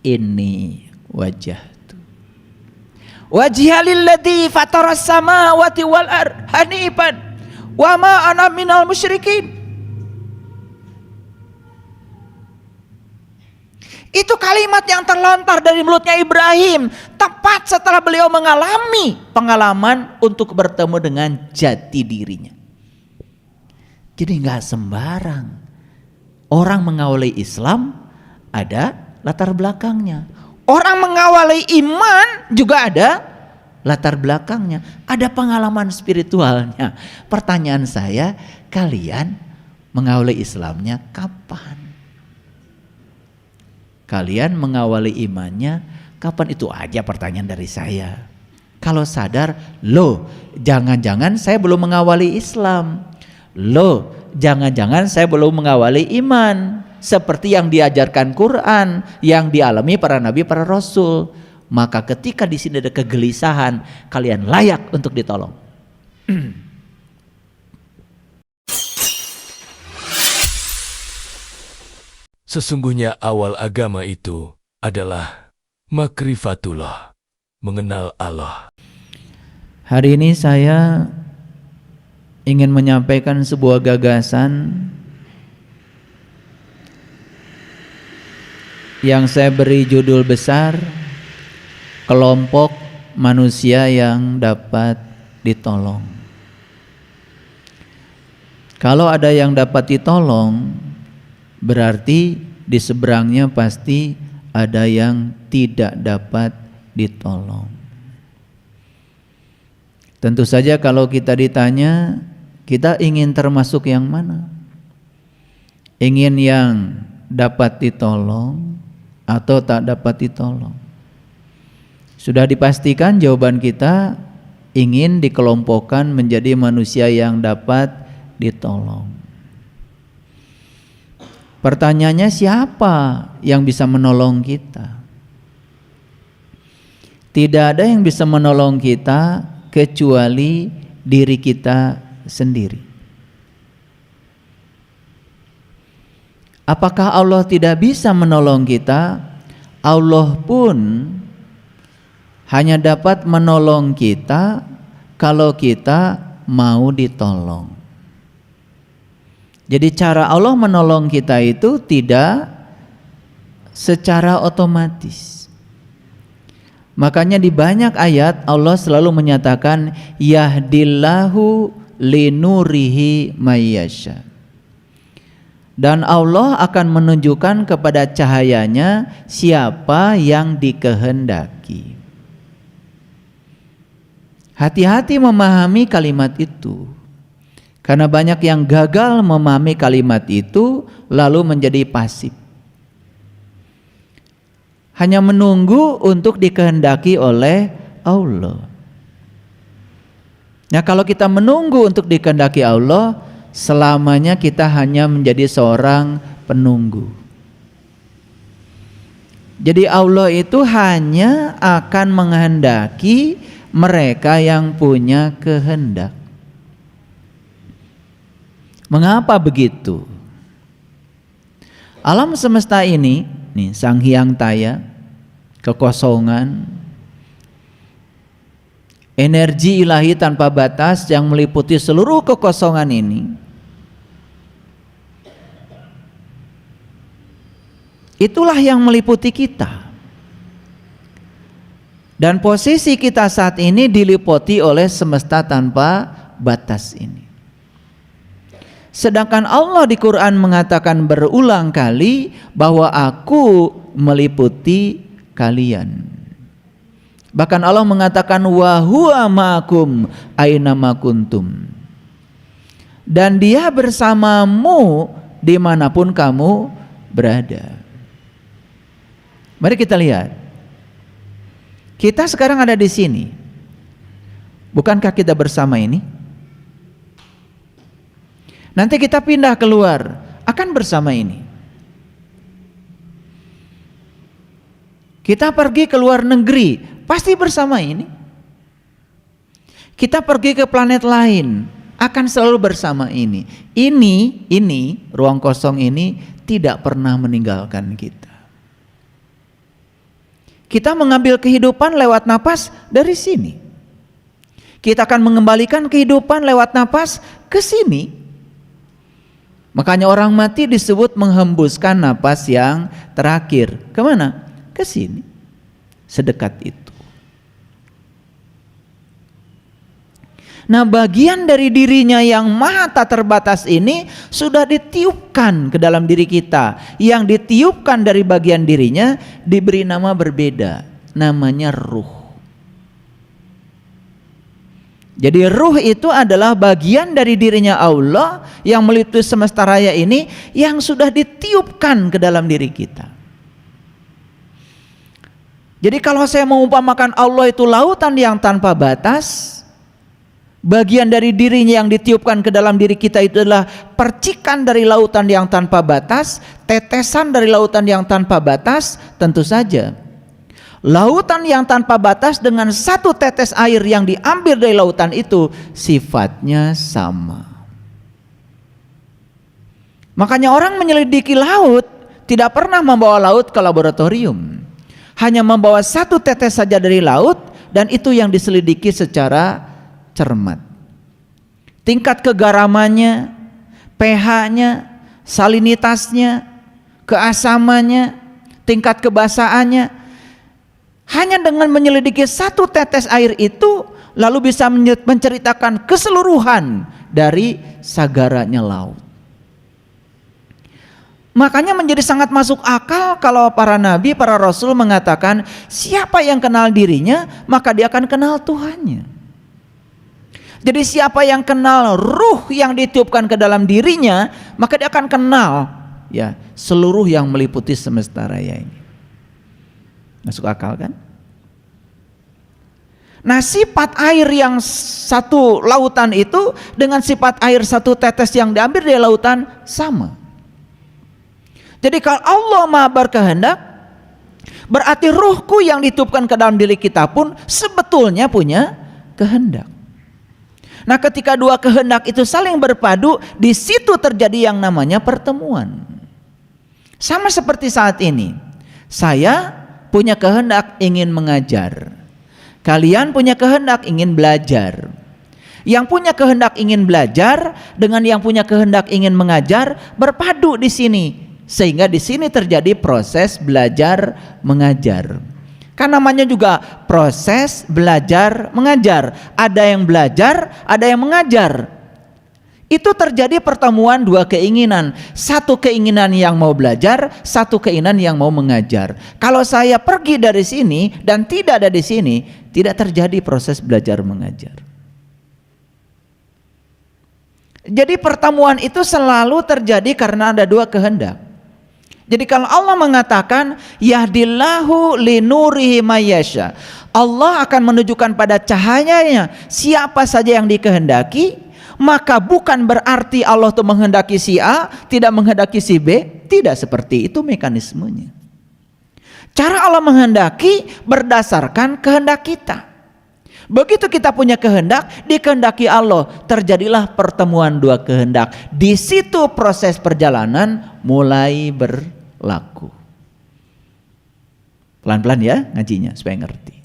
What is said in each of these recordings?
Inni wajjahtu wajhiya lilladzi fataras samawati wal ardh hanifan wa ma ana minal musyrikin. Itu kalimat yang terlontar dari mulutnya Ibrahim tepat setelah beliau mengalami pengalaman untuk bertemu dengan jati dirinya. Jadi nggak sembarang orang mengawali Islam, ada latar belakangnya. Orang mengawali iman juga ada latar belakangnya, ada pengalaman spiritualnya. Pertanyaan saya, kalian mengawali Islamnya kapan? Kalian mengawali imannya kapan? Itu aja pertanyaan dari saya. Kalau sadar, loh jangan-jangan saya belum mengawali Islam, loh jangan-jangan saya belum mengawali iman seperti yang diajarkan Quran, yang dialami para nabi, para rasul. Maka ketika di sini ada kegelisahan, kalian layak untuk ditolong. Sesungguhnya awal agama itu adalah makrifatullah, mengenal Allah. Hari ini saya ingin menyampaikan sebuah gagasan yang saya beri judul besar, kelompok manusia yang dapat ditolong. Kalau ada yang dapat ditolong, berarti di seberangnya pasti ada yang tidak dapat ditolong. Tentu saja kalau kita ditanya, kita ingin termasuk yang mana? Ingin yang dapat ditolong atau tak dapat ditolong? Sudah dipastikan jawaban kita ingin dikelompokkan menjadi manusia yang dapat ditolong. Pertanyaannya, siapa yang bisa menolong kita? Tidak ada yang bisa menolong kita kecuali diri kita sendiri. Apakah Allah tidak bisa menolong kita? Allah pun hanya dapat menolong kita kalau kita mau ditolong. Jadi cara Allah menolong kita itu tidak secara otomatis. Makanya di banyak ayat Allah selalu menyatakan yahdillahu linurihi mayyasha. Dan Allah akan menunjukkan kepada cahayanya siapa yang dikehendaki. Hati-hati memahami kalimat itu. Karena banyak yang gagal memahami kalimat itu lalu menjadi pasif. Hanya menunggu untuk dikehendaki oleh Allah. Nah, kalau kita menunggu untuk dikehendaki Allah, selamanya kita hanya menjadi seorang penunggu. Jadi Allah itu hanya akan menghendaki mereka yang punya kehendak. Mengapa begitu? Alam semesta ini, nih Sang Hyang Taya, kekosongan, energi ilahi tanpa batas yang meliputi seluruh kekosongan ini, itulah yang meliputi kita. Dan posisi kita saat ini diliputi oleh semesta tanpa batas ini. Sedangkan Allah di Quran mengatakan berulang kali bahwa aku meliputi kalian. Bahkan Allah mengatakan wa huwa ma'akum aina ma kuntum. Dan dia bersamamu dimanapun kamu berada. Mari kita lihat. Kita sekarang ada di sini. Bukankah kita bersama ini? Nanti kita pindah keluar, akan bersama ini. Kita pergi ke luar negeri, pasti bersama ini. Kita pergi ke planet lain, akan selalu bersama ini. Ini ruang kosong ini tidak pernah meninggalkan kita. Kita mengambil kehidupan lewat napas dari sini. Kita akan mengembalikan kehidupan lewat napas ke sini. Makanya orang mati disebut menghembuskan napas yang terakhir. Kemana? Ke sini. Sedekat itu. Nah, bagian dari dirinya yang maha tak terbatas ini sudah ditiupkan ke dalam diri kita. Yang ditiupkan dari bagian dirinya diberi nama berbeda, namanya ruh. Jadi ruh itu adalah bagian dari dirinya Allah yang meliputi semesta raya ini yang sudah ditiupkan ke dalam diri kita. Jadi kalau saya mengumpamakan Allah itu lautan yang tanpa batas, bagian dari dirinya yang ditiupkan ke dalam diri kita itu adalah percikan dari lautan yang tanpa batas, tetesan dari lautan yang tanpa batas. Tentu saja lautan yang tanpa batas dengan satu tetes air yang diambil dari lautan itu sifatnya sama. Makanya orang menyelidiki laut tidak pernah membawa laut ke laboratorium, hanya membawa satu tetes saja dari laut, dan itu yang diselidiki secara cermat. Tingkat kegaramannya, pH-nya, salinitasnya, keasamannya, tingkat kebasahannya. Hanya dengan menyelidiki satu tetes air itu lalu bisa menceritakan keseluruhan dari sagaranya laut. Makanya menjadi sangat masuk akal kalau para nabi, para rasul mengatakan siapa yang kenal dirinya maka dia akan kenal Tuhannya. Jadi siapa yang kenal ruh yang ditiupkan ke dalam dirinya, maka dia akan kenal ya seluruh yang meliputi semesta raya ini. Masuk akal kan? Nah, sifat air yang satu lautan itu dengan sifat air satu tetes yang diambil dari lautan sama. Jadi kalau Allah Maha berkehendak, berarti ruhku yang ditiupkan ke dalam diri kita pun sebetulnya punya kehendak. Nah, ketika dua kehendak itu saling berpadu, di situ terjadi yang namanya pertemuan. Sama seperti saat ini, saya punya kehendak ingin mengajar, kalian punya kehendak ingin belajar. Yang punya kehendak ingin belajar dengan yang punya kehendak ingin mengajar berpadu di sini, sehingga di sini terjadi proses belajar mengajar. Kan namanya juga proses belajar mengajar. Ada yang belajar, ada yang mengajar. Itu terjadi pertemuan dua keinginan. Satu keinginan yang mau belajar, satu keinginan yang mau mengajar. Kalau saya pergi dari sini dan tidak ada di sini, tidak terjadi proses belajar mengajar. Jadi pertemuan itu selalu terjadi karena ada dua kehendak. Jadi kalau Allah mengatakan yahdillahu linurihi mayyasha, Allah akan menunjukkan pada cahayanya siapa saja yang dikehendaki, maka bukan berarti Allah itu menghendaki si A, tidak menghendaki si B. Tidak seperti itu mekanismenya. Cara Allah menghendaki berdasarkan kehendak kita. Begitu kita punya kehendak, dikehendaki Allah, terjadilah pertemuan dua kehendak. Di situ proses perjalanan mulai berlaku. Pelan-pelan ya ngajinya supaya ngerti.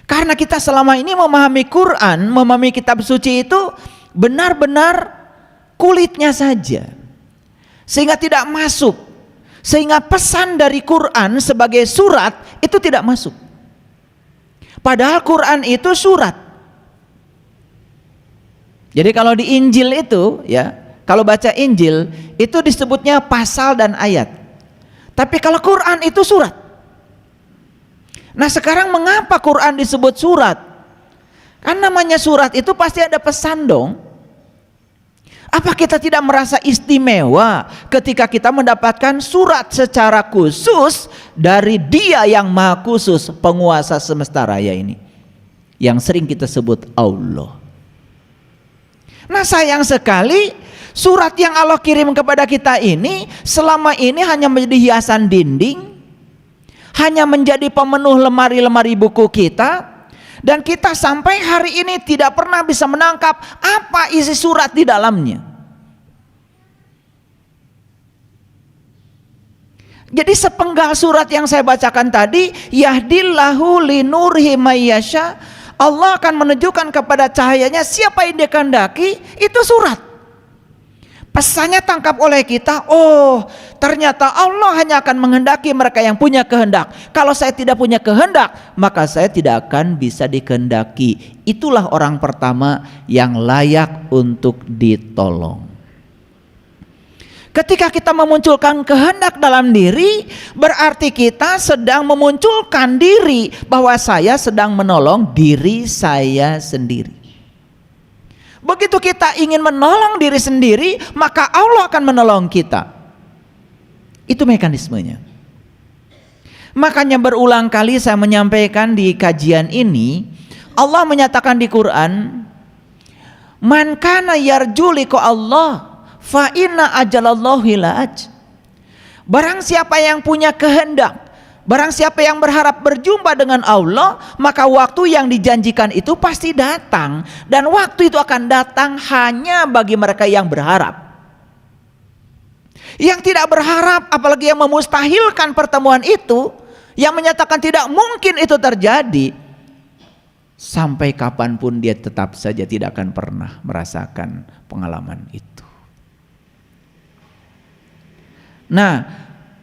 Karena kita selama ini memahami Quran, memahami kitab suci itu benar-benar kulitnya saja, sehingga tidak masuk. Sehingga pesan dari Quran sebagai surat itu tidak masuk. Padahal Quran itu surat. Jadi kalau di Injil itu ya, kalau baca Injil itu disebutnya pasal dan ayat. Tapi kalau Quran itu surat. Nah, sekarang mengapa Quran disebut surat? Kan namanya surat itu pasti ada pesan dong. Apa kita tidak merasa istimewa ketika kita mendapatkan surat secara khusus dari Dia yang Maha Khusus, penguasa semesta raya ini, yang sering kita sebut Allah. Nah, sayang sekali surat yang Allah kirim kepada kita ini selama ini hanya menjadi hiasan dinding, hanya menjadi pemenuh lemari-lemari buku kita, dan kita sampai hari ini tidak pernah bisa menangkap apa isi surat di dalamnya. Jadi sepenggal surat yang saya bacakan tadi, yahdillahu linurhi mayyasha, Allah akan menunjukkan kepada cahayanya siapa yang dia kehendaki, itu surat. Pesannya tangkap oleh kita, oh ternyata Allah hanya akan menghendaki mereka yang punya kehendak. Kalau saya tidak punya kehendak, maka saya tidak akan bisa dikehendaki. Itulah orang pertama yang layak untuk ditolong. Ketika kita memunculkan kehendak dalam diri, berarti kita sedang memunculkan diri bahwa saya sedang menolong diri saya sendiri. Begitu kita ingin menolong diri sendiri, maka Allah akan menolong kita. Itu mekanismenya. Makanya berulang kali saya menyampaikan di kajian ini, Allah menyatakan di Quran, man kana yarju liqa Allah fa inna ajalallahi la'aj. Barang siapa yang punya kehendak, barang siapa yang berharap berjumpa dengan Allah, maka waktu yang dijanjikan itu pasti datang. Dan waktu itu akan datang hanya bagi mereka yang berharap. Yang tidak berharap, apalagi yang memustahilkan pertemuan itu, yang menyatakan tidak mungkin itu terjadi, sampai kapanpun dia tetap saja tidak akan pernah merasakan pengalaman itu. Nah,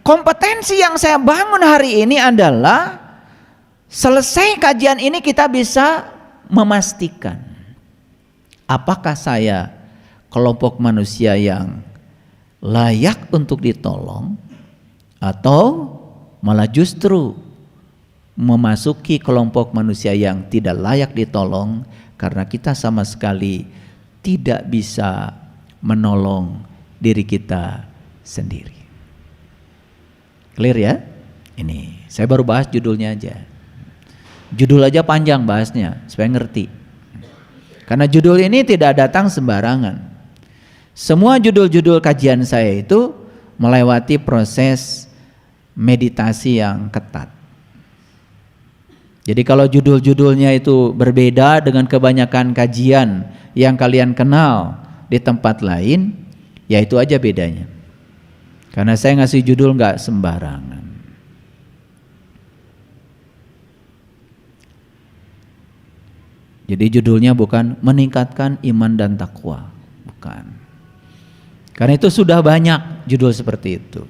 kompetensi yang saya bangun hari ini adalah selesai kajian ini kita bisa memastikan apakah saya kelompok manusia yang layak untuk ditolong atau malah justru memasuki kelompok manusia yang tidak layak ditolong karena kita sama sekali tidak bisa menolong diri kita sendiri. Clear ya? Ini saya baru bahas judulnya aja. Judul aja panjang bahasnya supaya ngerti. Karena judul ini tidak datang sembarangan. Semua judul-judul kajian saya itu melewati proses meditasi yang ketat. Jadi kalau judul-judulnya itu berbeda dengan kebanyakan kajian yang kalian kenal di tempat lain, ya itu aja bedanya. Karena saya ngasih judul nggak sembarangan. Jadi judulnya bukan meningkatkan iman dan takwa, bukan. Karena itu sudah banyak judul seperti itu.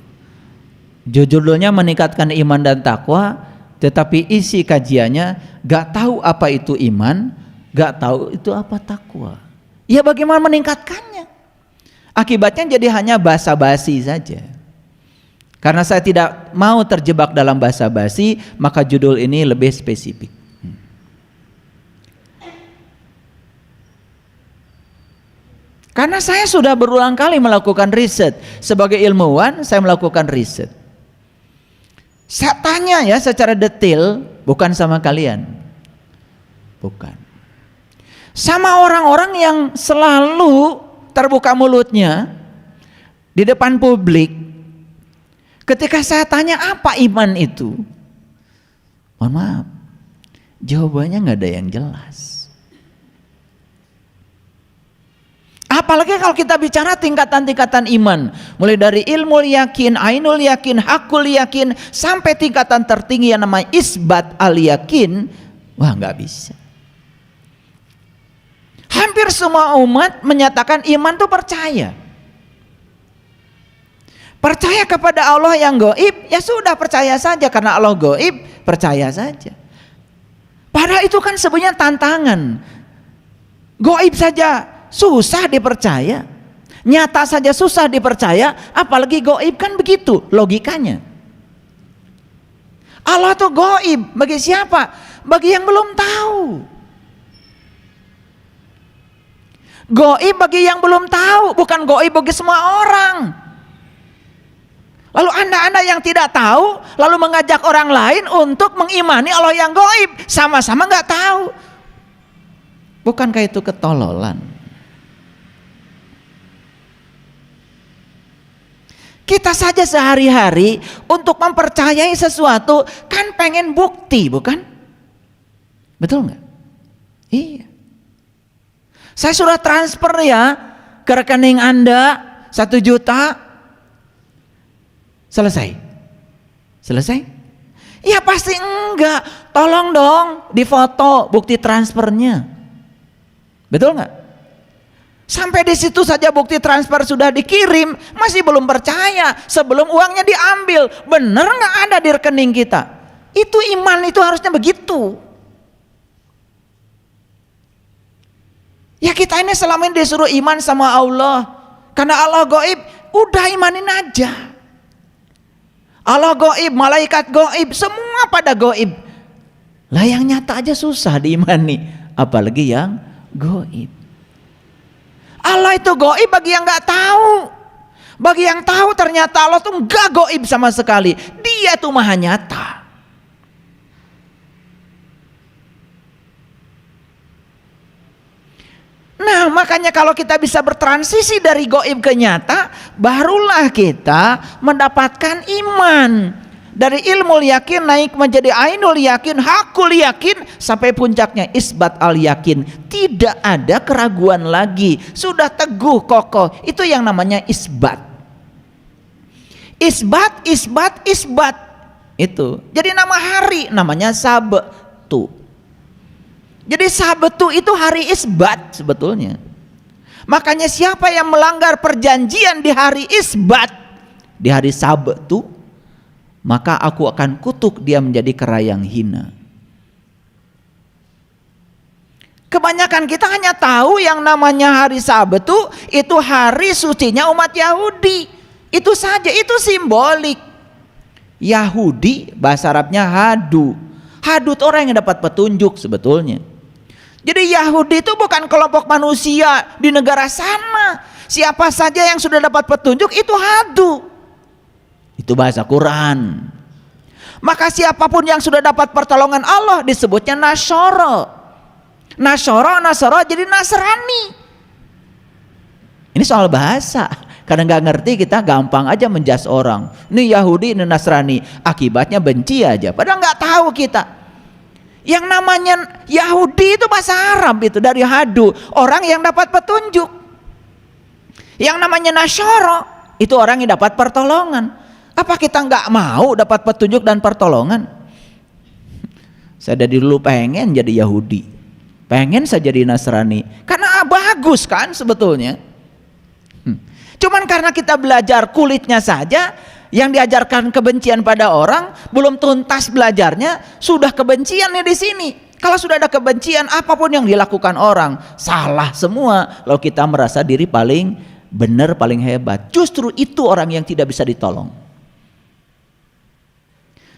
Judulnya meningkatkan iman dan takwa, tetapi isi kajiannya nggak tahu apa itu iman, nggak tahu itu apa takwa. Ya bagaimana meningkatkannya? Akibatnya jadi hanya basa-basi saja. Karena saya tidak mau terjebak dalam basa-basi, maka judul ini lebih spesifik. Karena saya sudah berulang kali melakukan riset. Sebagai ilmuwan, saya melakukan riset. Saya tanya ya secara detail, bukan sama kalian. Bukan. Sama orang-orang yang selalu terbuka mulutnya di depan publik. Ketika saya tanya apa iman itu, mohon maaf, jawabannya nggak ada yang jelas. Apalagi kalau kita bicara tingkatan-tingkatan iman, mulai dari ilmu yakin, ainul yakin, hakul yakin, sampai tingkatan tertinggi yang namanya isbat al yakin, wah nggak bisa. Hampir semua umat menyatakan iman itu percaya. Percaya kepada Allah yang gaib, ya sudah percaya saja karena Allah gaib, percaya saja. Padahal itu kan sebenarnya tantangan. Gaib saja susah dipercaya, nyata saja susah dipercaya, apalagi gaib, kan begitu logikanya. Allah tuh gaib bagi siapa? Bagi yang belum tahu. Gaib bagi yang belum tahu, bukan gaib bagi semua orang. Lalu anda yang tidak tahu, lalu mengajak orang lain untuk mengimani Allah yang gaib, sama-sama nggak tahu. Bukankah itu ketololan? Kita saja sehari-hari untuk mempercayai sesuatu kan pengen bukti, bukan? Betul nggak? Iya. Saya sudah transfer ya ke rekening Anda 1 juta. Selesai. Selesai? Ya pasti enggak. Tolong dong difoto bukti transfernya. Betul nggak? Sampai di situ saja bukti transfer sudah dikirim, masih belum percaya sebelum uangnya diambil. Bener nggak ada di rekening kita? Itu iman, itu harusnya begitu. Ya kita ini selama ini disuruh iman sama Allah, karena Allah gaib, udah imanin aja. Allah gaib, malaikat gaib, semua pada gaib. Lah yang nyata aja susah diimani, apalagi yang gaib. Allah itu gaib bagi yang nggak tahu. Bagi yang tahu ternyata Allah tuh nggak gaib sama sekali. Dia tuh maha nyata. Nah makanya kalau kita bisa bertransisi dari gaib ke nyata, barulah kita mendapatkan iman. Dari ilmu yakin naik menjadi ainul yakin, hakul yakin, sampai puncaknya isbat al yakin. Tidak ada keraguan lagi, sudah teguh kokoh. Itu yang namanya isbat. Isbat, isbat, isbat. Itu. Jadi nama hari namanya Sabtu. Jadi Sabtu itu hari isbat sebetulnya. Makanya siapa yang melanggar perjanjian di hari isbat, di hari Sabtu, maka aku akan kutuk dia menjadi kera yang hina. Kebanyakan kita hanya tahu yang namanya hari Sabtu itu hari sucinya umat Yahudi. Itu saja, itu simbolik. Yahudi bahasa Arabnya hadu. Hadu itu orang yang dapat petunjuk sebetulnya. Jadi Yahudi itu bukan kelompok manusia di negara sana. Siapa saja yang sudah dapat petunjuk itu hadu. Itu bahasa Quran. Maka siapapun yang sudah dapat pertolongan Allah disebutnya Nasoro. Nasoro jadi Nasrani. Ini soal bahasa. Karena nggak ngerti kita gampang aja menjas orang. Ini Yahudi, ini Nasrani. Akibatnya benci aja. Padahal nggak tahu kita. Yang namanya Yahudi itu bahasa Arab, itu dari hadu, orang yang dapat petunjuk. Yang namanya Nasoro itu orang yang dapat pertolongan. Apa kita nggak mau dapat petunjuk dan pertolongan? Saya dari dulu pengen jadi Yahudi, pengen saya jadi Nasrani, karena bagus kan sebetulnya. Cuman karena kita belajar kulitnya saja, yang diajarkan kebencian pada orang, belum tuntas belajarnya, sudah kebencian nih di sini. Kalau sudah ada kebencian, apapun yang dilakukan orang salah semua. Lalu kita merasa diri paling benar, paling hebat. Justru itu orang yang tidak bisa ditolong.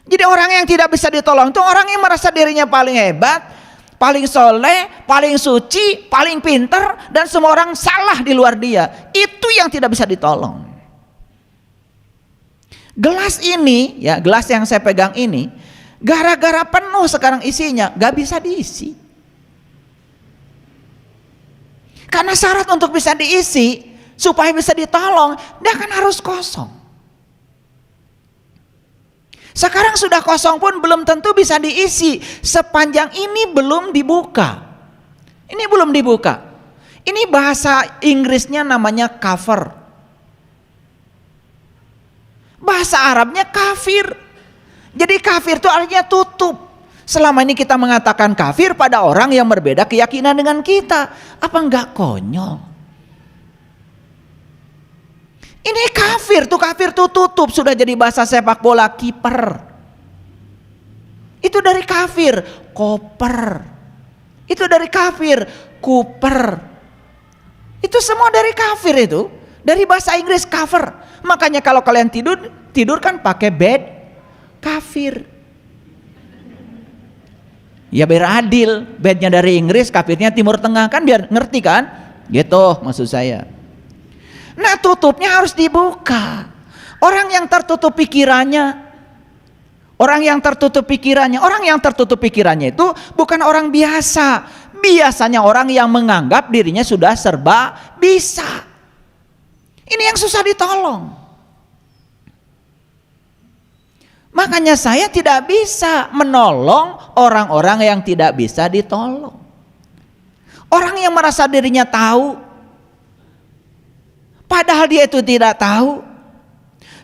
Jadi orang yang tidak bisa ditolong itu orang yang merasa dirinya paling hebat, paling soleh, paling suci, paling pinter, dan semua orang salah di luar dia. Itu yang tidak bisa ditolong. Gelas ini, ya gelas yang saya pegang ini, gara-gara penuh sekarang isinya, gak bisa diisi. Karena syarat untuk bisa diisi, supaya bisa ditolong, dia kan harus kosong. Sekarang sudah kosong pun belum tentu bisa diisi, sepanjang ini belum dibuka. Ini belum dibuka. Ini bahasa Inggrisnya namanya cover. Bahasa Arabnya kafir. Jadi kafir itu artinya tutup. Selama ini kita mengatakan kafir pada orang yang berbeda keyakinan dengan kita. Apa enggak konyol? Ini kafir tuh tutup. Sudah jadi bahasa sepak bola kiper. Itu dari kafir. Koper. Itu dari kafir. Cooper. Itu semua dari kafir itu. Dari bahasa Inggris cover. Makanya kalau kalian tidur kan pakai bed kafir. Ya biar adil, bednya dari Inggris, kafirnya Timur Tengah, kan biar ngerti kan? Gitu maksud saya. Nah tutupnya harus dibuka. Orang yang tertutup pikirannya, orang yang tertutup pikirannya itu bukan orang biasa. Biasanya orang yang menganggap dirinya sudah serba bisa. Ini yang susah ditolong. Makanya saya tidak bisa menolong orang-orang yang tidak bisa ditolong. Orang yang merasa dirinya tahu, padahal dia itu tidak tahu.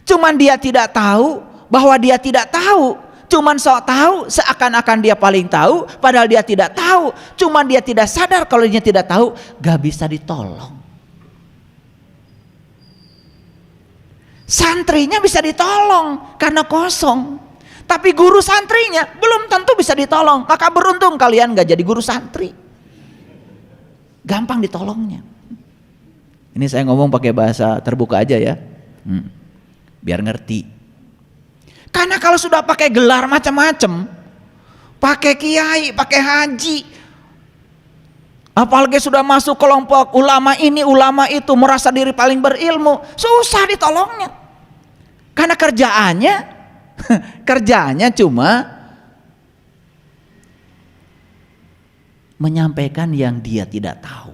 Cuman dia tidak tahu, bahwa dia tidak tahu, cuman sok tahu, seakan-akan dia paling tahu, padahal dia tidak tahu, cuman dia tidak sadar kalau dia tidak tahu, gak bisa ditolong. Santrinya bisa ditolong karena kosong, tapi guru santrinya belum tentu bisa ditolong. Maka beruntung kalian gak jadi guru santri, gampang ditolongnya. Ini saya ngomong pakai bahasa terbuka aja ya, biar ngerti. Karena kalau sudah pakai gelar macam-macam, pakai kiai, pakai haji, apalagi sudah masuk kelompok ulama ini, ulama itu, merasa diri paling berilmu, susah ditolongnya. Karena kerjaannya cuma menyampaikan yang dia tidak tahu,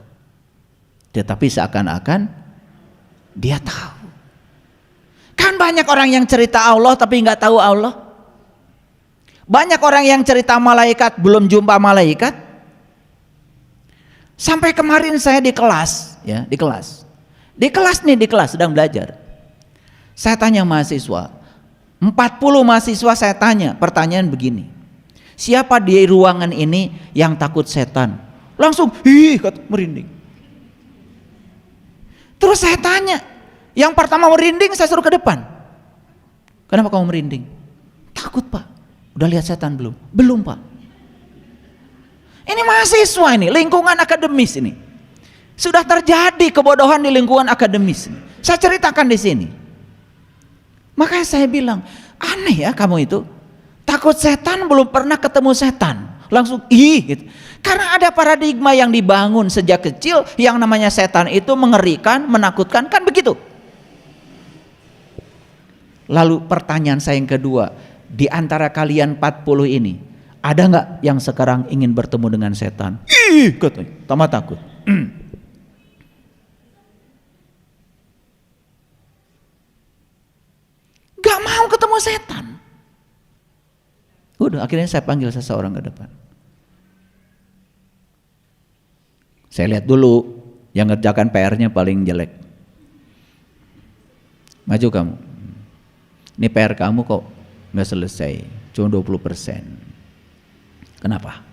tetapi seakan-akan dia tahu. Kan banyak orang yang cerita Allah tapi nggak tahu Allah. Banyak orang yang cerita malaikat belum jumpa malaikat. Sampai kemarin saya di kelas, ya, di kelas sedang belajar. Saya tanya mahasiswa, 40 mahasiswa saya tanya pertanyaan begini. Siapa di ruangan ini yang takut setan? Langsung merinding. Terus saya tanya, yang pertama merinding saya suruh ke depan. Kenapa kamu merinding? Takut Pak. Udah lihat setan belum? Belum Pak. Ini mahasiswa ini, lingkungan akademis ini. Sudah terjadi kebodohan di lingkungan akademis ini. Saya ceritakan di sini. Makanya saya bilang, aneh ya kamu itu. Takut setan belum pernah ketemu setan. Langsung gitu. Karena ada paradigma yang dibangun sejak kecil yang namanya setan itu mengerikan, menakutkan, kan begitu. Lalu pertanyaan saya yang kedua, di antara kalian 40 ini, ada nggak yang sekarang ingin bertemu dengan setan? Katanya, tambah takut. Gak mau ketemu setan. Udah, akhirnya saya panggil seseorang ke depan. Saya lihat dulu yang ngerjakan PR-nya paling jelek. Maju kamu. Ini PR kamu kok nggak selesai, cuma 20%. Kenapa?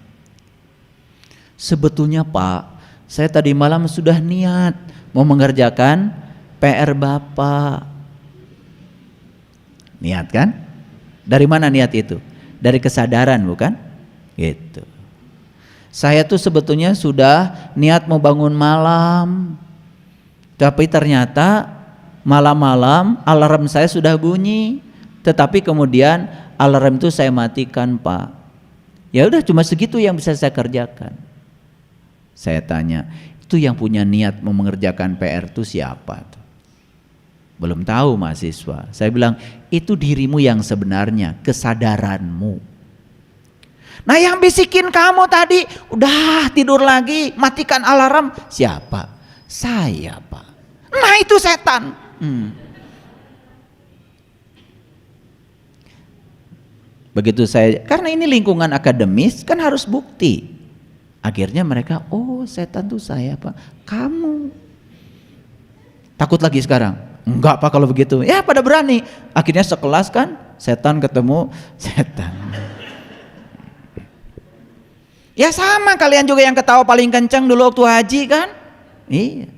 Sebetulnya Pak, saya tadi malam sudah niat mau mengerjakan PR Bapak. Niat kan? Dari mana niat itu? Dari kesadaran bukan? Gitu. Saya tuh sebetulnya sudah niat mau bangun malam, tapi ternyata malam-malam alarm saya sudah bunyi, tetapi kemudian alarm itu saya matikan Pak. Ya udah, cuma segitu yang bisa saya kerjakan. Saya tanya, itu yang punya niat mau mengerjakan PR itu siapa? Belum tahu mahasiswa. Saya bilang, itu dirimu yang sebenarnya, kesadaranmu. Nah yang bisikin kamu tadi, udah tidur lagi, matikan alarm, siapa? Saya Pak. Nah itu setan. Begitu saya, karena ini lingkungan akademis kan harus bukti. Akhirnya mereka, oh setan tuh saya Pak. Kamu takut lagi sekarang? Enggak Pak kalau begitu. Ya pada berani. Akhirnya sekelas kan, setan ketemu setan. Ya sama, kalian juga yang ketawa paling kencang dulu waktu haji kan? Iya.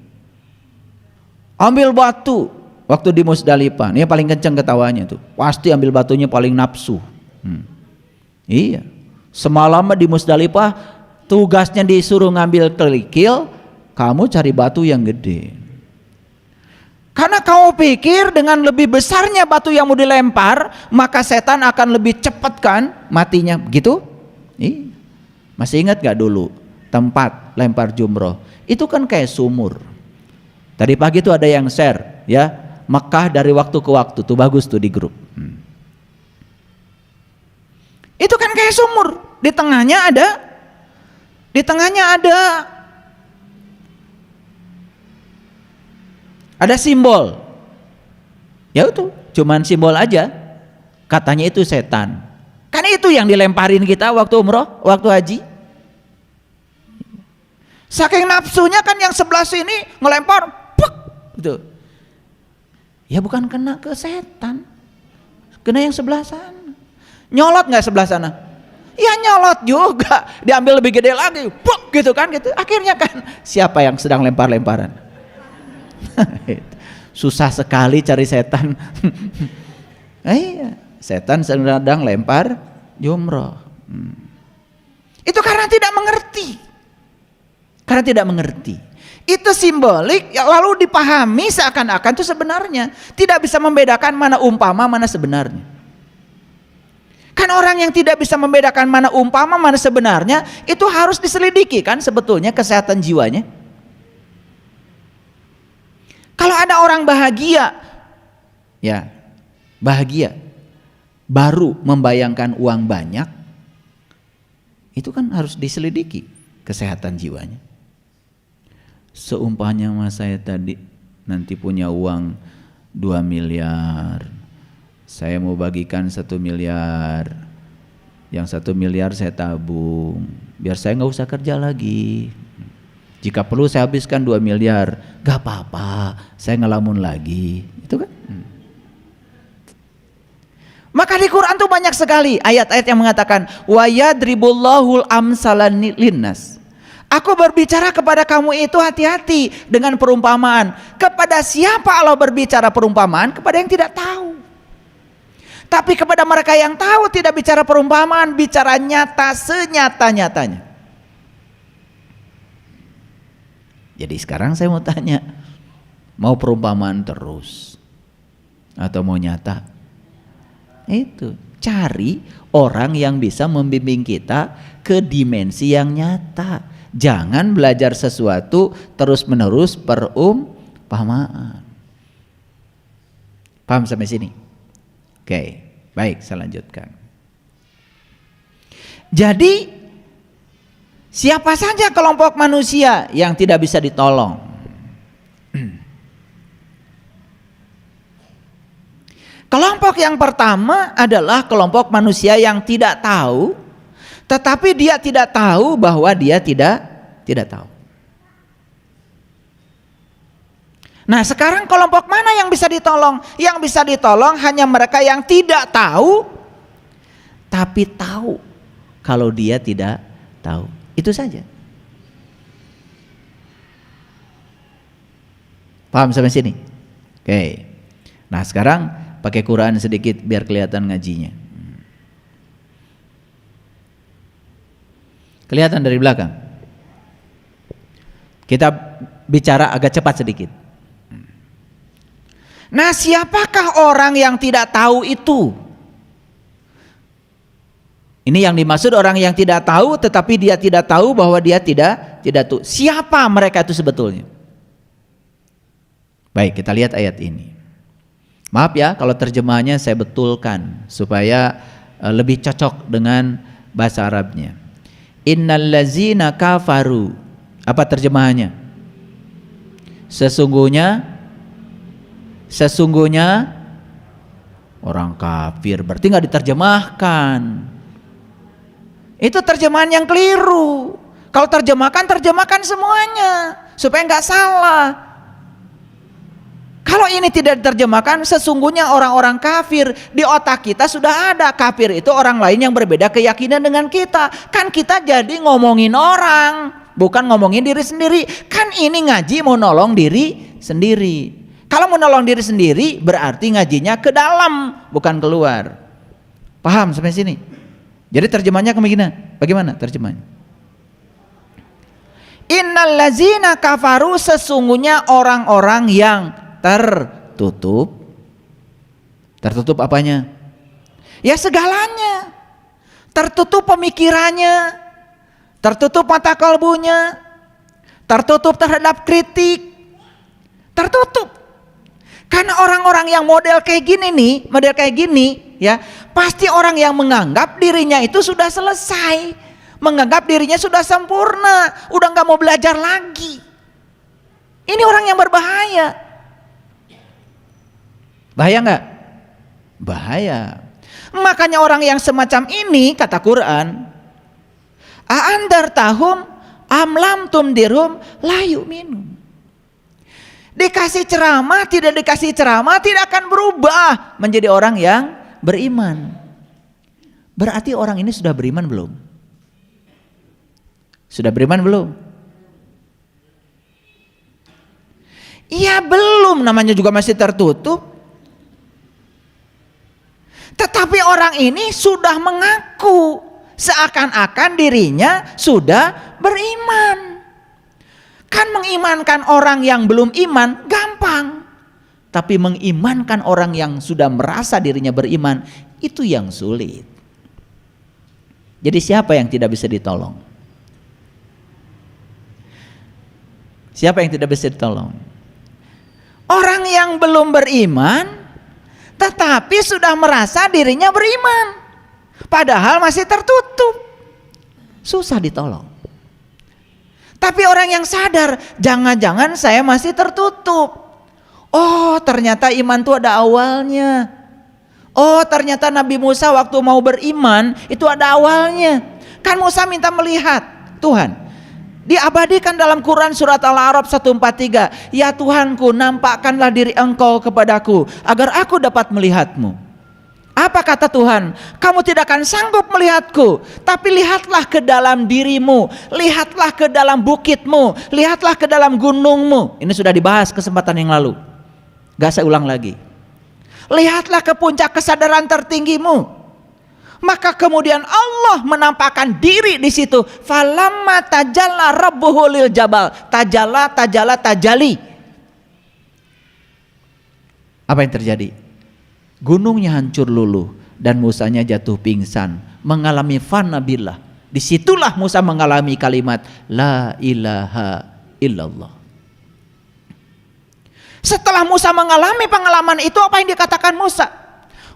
Ambil batu waktu di Musdalifah, ini paling kencang ketawanya tuh. Pasti ambil batunya paling nafsu. Iya. Semalam di Musdalifah tugasnya disuruh ngambil kerikil, kamu cari batu yang gede. Karena kamu pikir dengan lebih besarnya batu yang mau dilempar, maka setan akan lebih cepat kan matinya, begitu? Iya. Masih ingat gak dulu tempat lempar jumroh? Itu kan kayak sumur. Tadi pagi tuh ada yang share ya, Mekah dari waktu ke waktu tuh, bagus tuh di grup. Itu kan kayak sumur, di tengahnya ada simbol. Ya itu, cuman simbol aja. Katanya itu setan. Kan itu yang dilemparin kita waktu umroh, waktu haji. Saking nafsunya kan yang sebelah sini ngelempar, puk, gitu. Ya bukan kena ke setan, kena yang sebelah sana. Nyolot nggak sebelah sana? Ya nyolot juga, diambil lebih gede lagi, puk gitu kan gitu. Akhirnya kan siapa yang sedang lempar-lemparan? Susah sekali cari setan. Iya, setan sedang lempar jumroh. Itu karena tidak mengerti. Karena tidak mengerti. Itu simbolik lalu dipahami seakan-akan itu sebenarnya. Tidak bisa membedakan mana umpama mana sebenarnya. Kan orang yang tidak bisa membedakan mana umpama mana sebenarnya itu harus diselidiki kan sebetulnya kesehatan jiwanya. Kalau ada orang bahagia, ya bahagia, baru membayangkan uang banyak, itu kan harus diselidiki kesehatan jiwanya. Seumpamanya saya tadi nanti punya uang 2 miliar, saya mau bagikan 1 miliar, yang 1 miliar saya tabung, biar saya nggak usah kerja lagi. Jika perlu saya habiskan 2 miliar, gak apa-apa, saya ngelamun lagi, itu kan. Maka di Quran tuh banyak sekali ayat-ayat yang mengatakan wa yadribullahul amsalan linnas. Aku berbicara kepada kamu itu hati-hati dengan perumpamaan. Kepada siapa Allah berbicara perumpamaan? Kepada yang tidak tahu. Tapi kepada mereka yang tahu tidak bicara perumpamaan, bicara nyata senyata-nyatanya. Jadi sekarang saya mau tanya, mau perumpamaan terus atau mau nyata? Itu cari orang yang bisa membimbing kita ke dimensi yang nyata. Jangan belajar sesuatu terus-menerus perumpamaan. Paham sampai sini? Oke, baik, saya lanjutkan. Jadi siapa saja kelompok manusia yang tidak bisa ditolong? Kelompok yang pertama adalah kelompok manusia yang tidak tahu, tetapi dia tidak tahu bahwa dia tidak tahu. Nah, sekarang kelompok mana yang bisa ditolong? Yang bisa ditolong hanya mereka yang tidak tahu, tapi tahu kalau dia tidak tahu. Itu saja. Paham sampai sini? Oke. Nah, sekarang pakai Quran sedikit biar kelihatan ngajinya. Kelihatan dari belakang. Kita bicara agak cepat sedikit. Nah, siapakah orang yang tidak tahu itu? Ini yang dimaksud orang yang tidak tahu tetapi dia tidak tahu bahwa dia tidak tahu. Siapa mereka itu sebetulnya? Baik, kita lihat ayat ini. Maaf ya kalau terjemahannya saya betulkan supaya lebih cocok dengan bahasa Arabnya. Innallazina kafaru. Apa terjemahannya? Sesungguhnya orang kafir, berarti nggak diterjemahkan. Itu terjemahan yang keliru. Kalau terjemahkan semuanya supaya nggak salah. Kalau ini tidak diterjemahkan, sesungguhnya orang-orang kafir, di otak kita sudah ada kafir itu orang lain yang berbeda keyakinan dengan kita. Kan kita jadi ngomongin orang, bukan ngomongin diri sendiri. Kan ini ngaji mau nolong diri sendiri. Kalau mau nolong diri sendiri berarti ngajinya ke dalam, bukan keluar. Paham sampai sini? Jadi terjemahnya bagaimana terjemahnya? Innallazina kafaru, sesungguhnya orang-orang yang tertutup. Tertutup apanya? Ya segalanya. Tertutup pemikirannya, tertutup mata kalbunya, tertutup terhadap kritik, tertutup. Karena orang-orang yang model kayak gini ya, pasti orang yang menganggap dirinya itu sudah selesai, menganggap dirinya sudah sempurna, udah nggak mau belajar lagi. Ini orang yang berbahaya. Bahaya nggak? Bahaya. Makanya orang yang semacam ini kata Quran, a'andartahum am lam tumdirhum la yu'minun. Dikasih ceramah, tidak dikasih ceramah, tidak akan berubah menjadi orang yang beriman. Berarti orang ini sudah beriman belum? Sudah beriman belum? Iya belum, namanya juga masih tertutup. Tetapi orang ini sudah mengaku seakan-akan dirinya sudah beriman. Kan mengimankan orang yang belum iman gampang. Tapi mengimankan orang yang sudah merasa dirinya beriman itu yang sulit. Jadi siapa yang tidak bisa ditolong? Siapa yang tidak bisa ditolong? Orang yang belum beriman tetapi sudah merasa dirinya beriman, padahal masih tertutup, susah ditolong. Tapi orang yang sadar, jangan-jangan saya masih tertutup. Oh ternyata iman itu ada awalnya. Oh ternyata Nabi Musa waktu mau beriman itu ada awalnya. Kan Musa minta melihat Tuhan. Diabadikan dalam Quran surat Al-A'raf 143. Ya Tuhanku, nampakkanlah diri Engkau kepadaku agar aku dapat melihatmu. Apa kata Tuhan? Kamu tidak akan sanggup melihatku, tapi lihatlah ke dalam dirimu, lihatlah ke dalam bukitmu, lihatlah ke dalam gunungmu. Ini sudah dibahas kesempatan yang lalu, gak saya ulang lagi. Lihatlah ke puncak kesadaran tertinggimu. Maka kemudian Allah menampakkan diri di situ. Falamma tajalla rabbuhu lil jabal. Tajali. Apa yang terjadi? Gunungnya hancur luluh dan Musanya jatuh pingsan, mengalami fana billah. Disitulah Musa mengalami kalimat la ilaha illallah. Setelah Musa mengalami pengalaman itu, apa yang dikatakan Musa?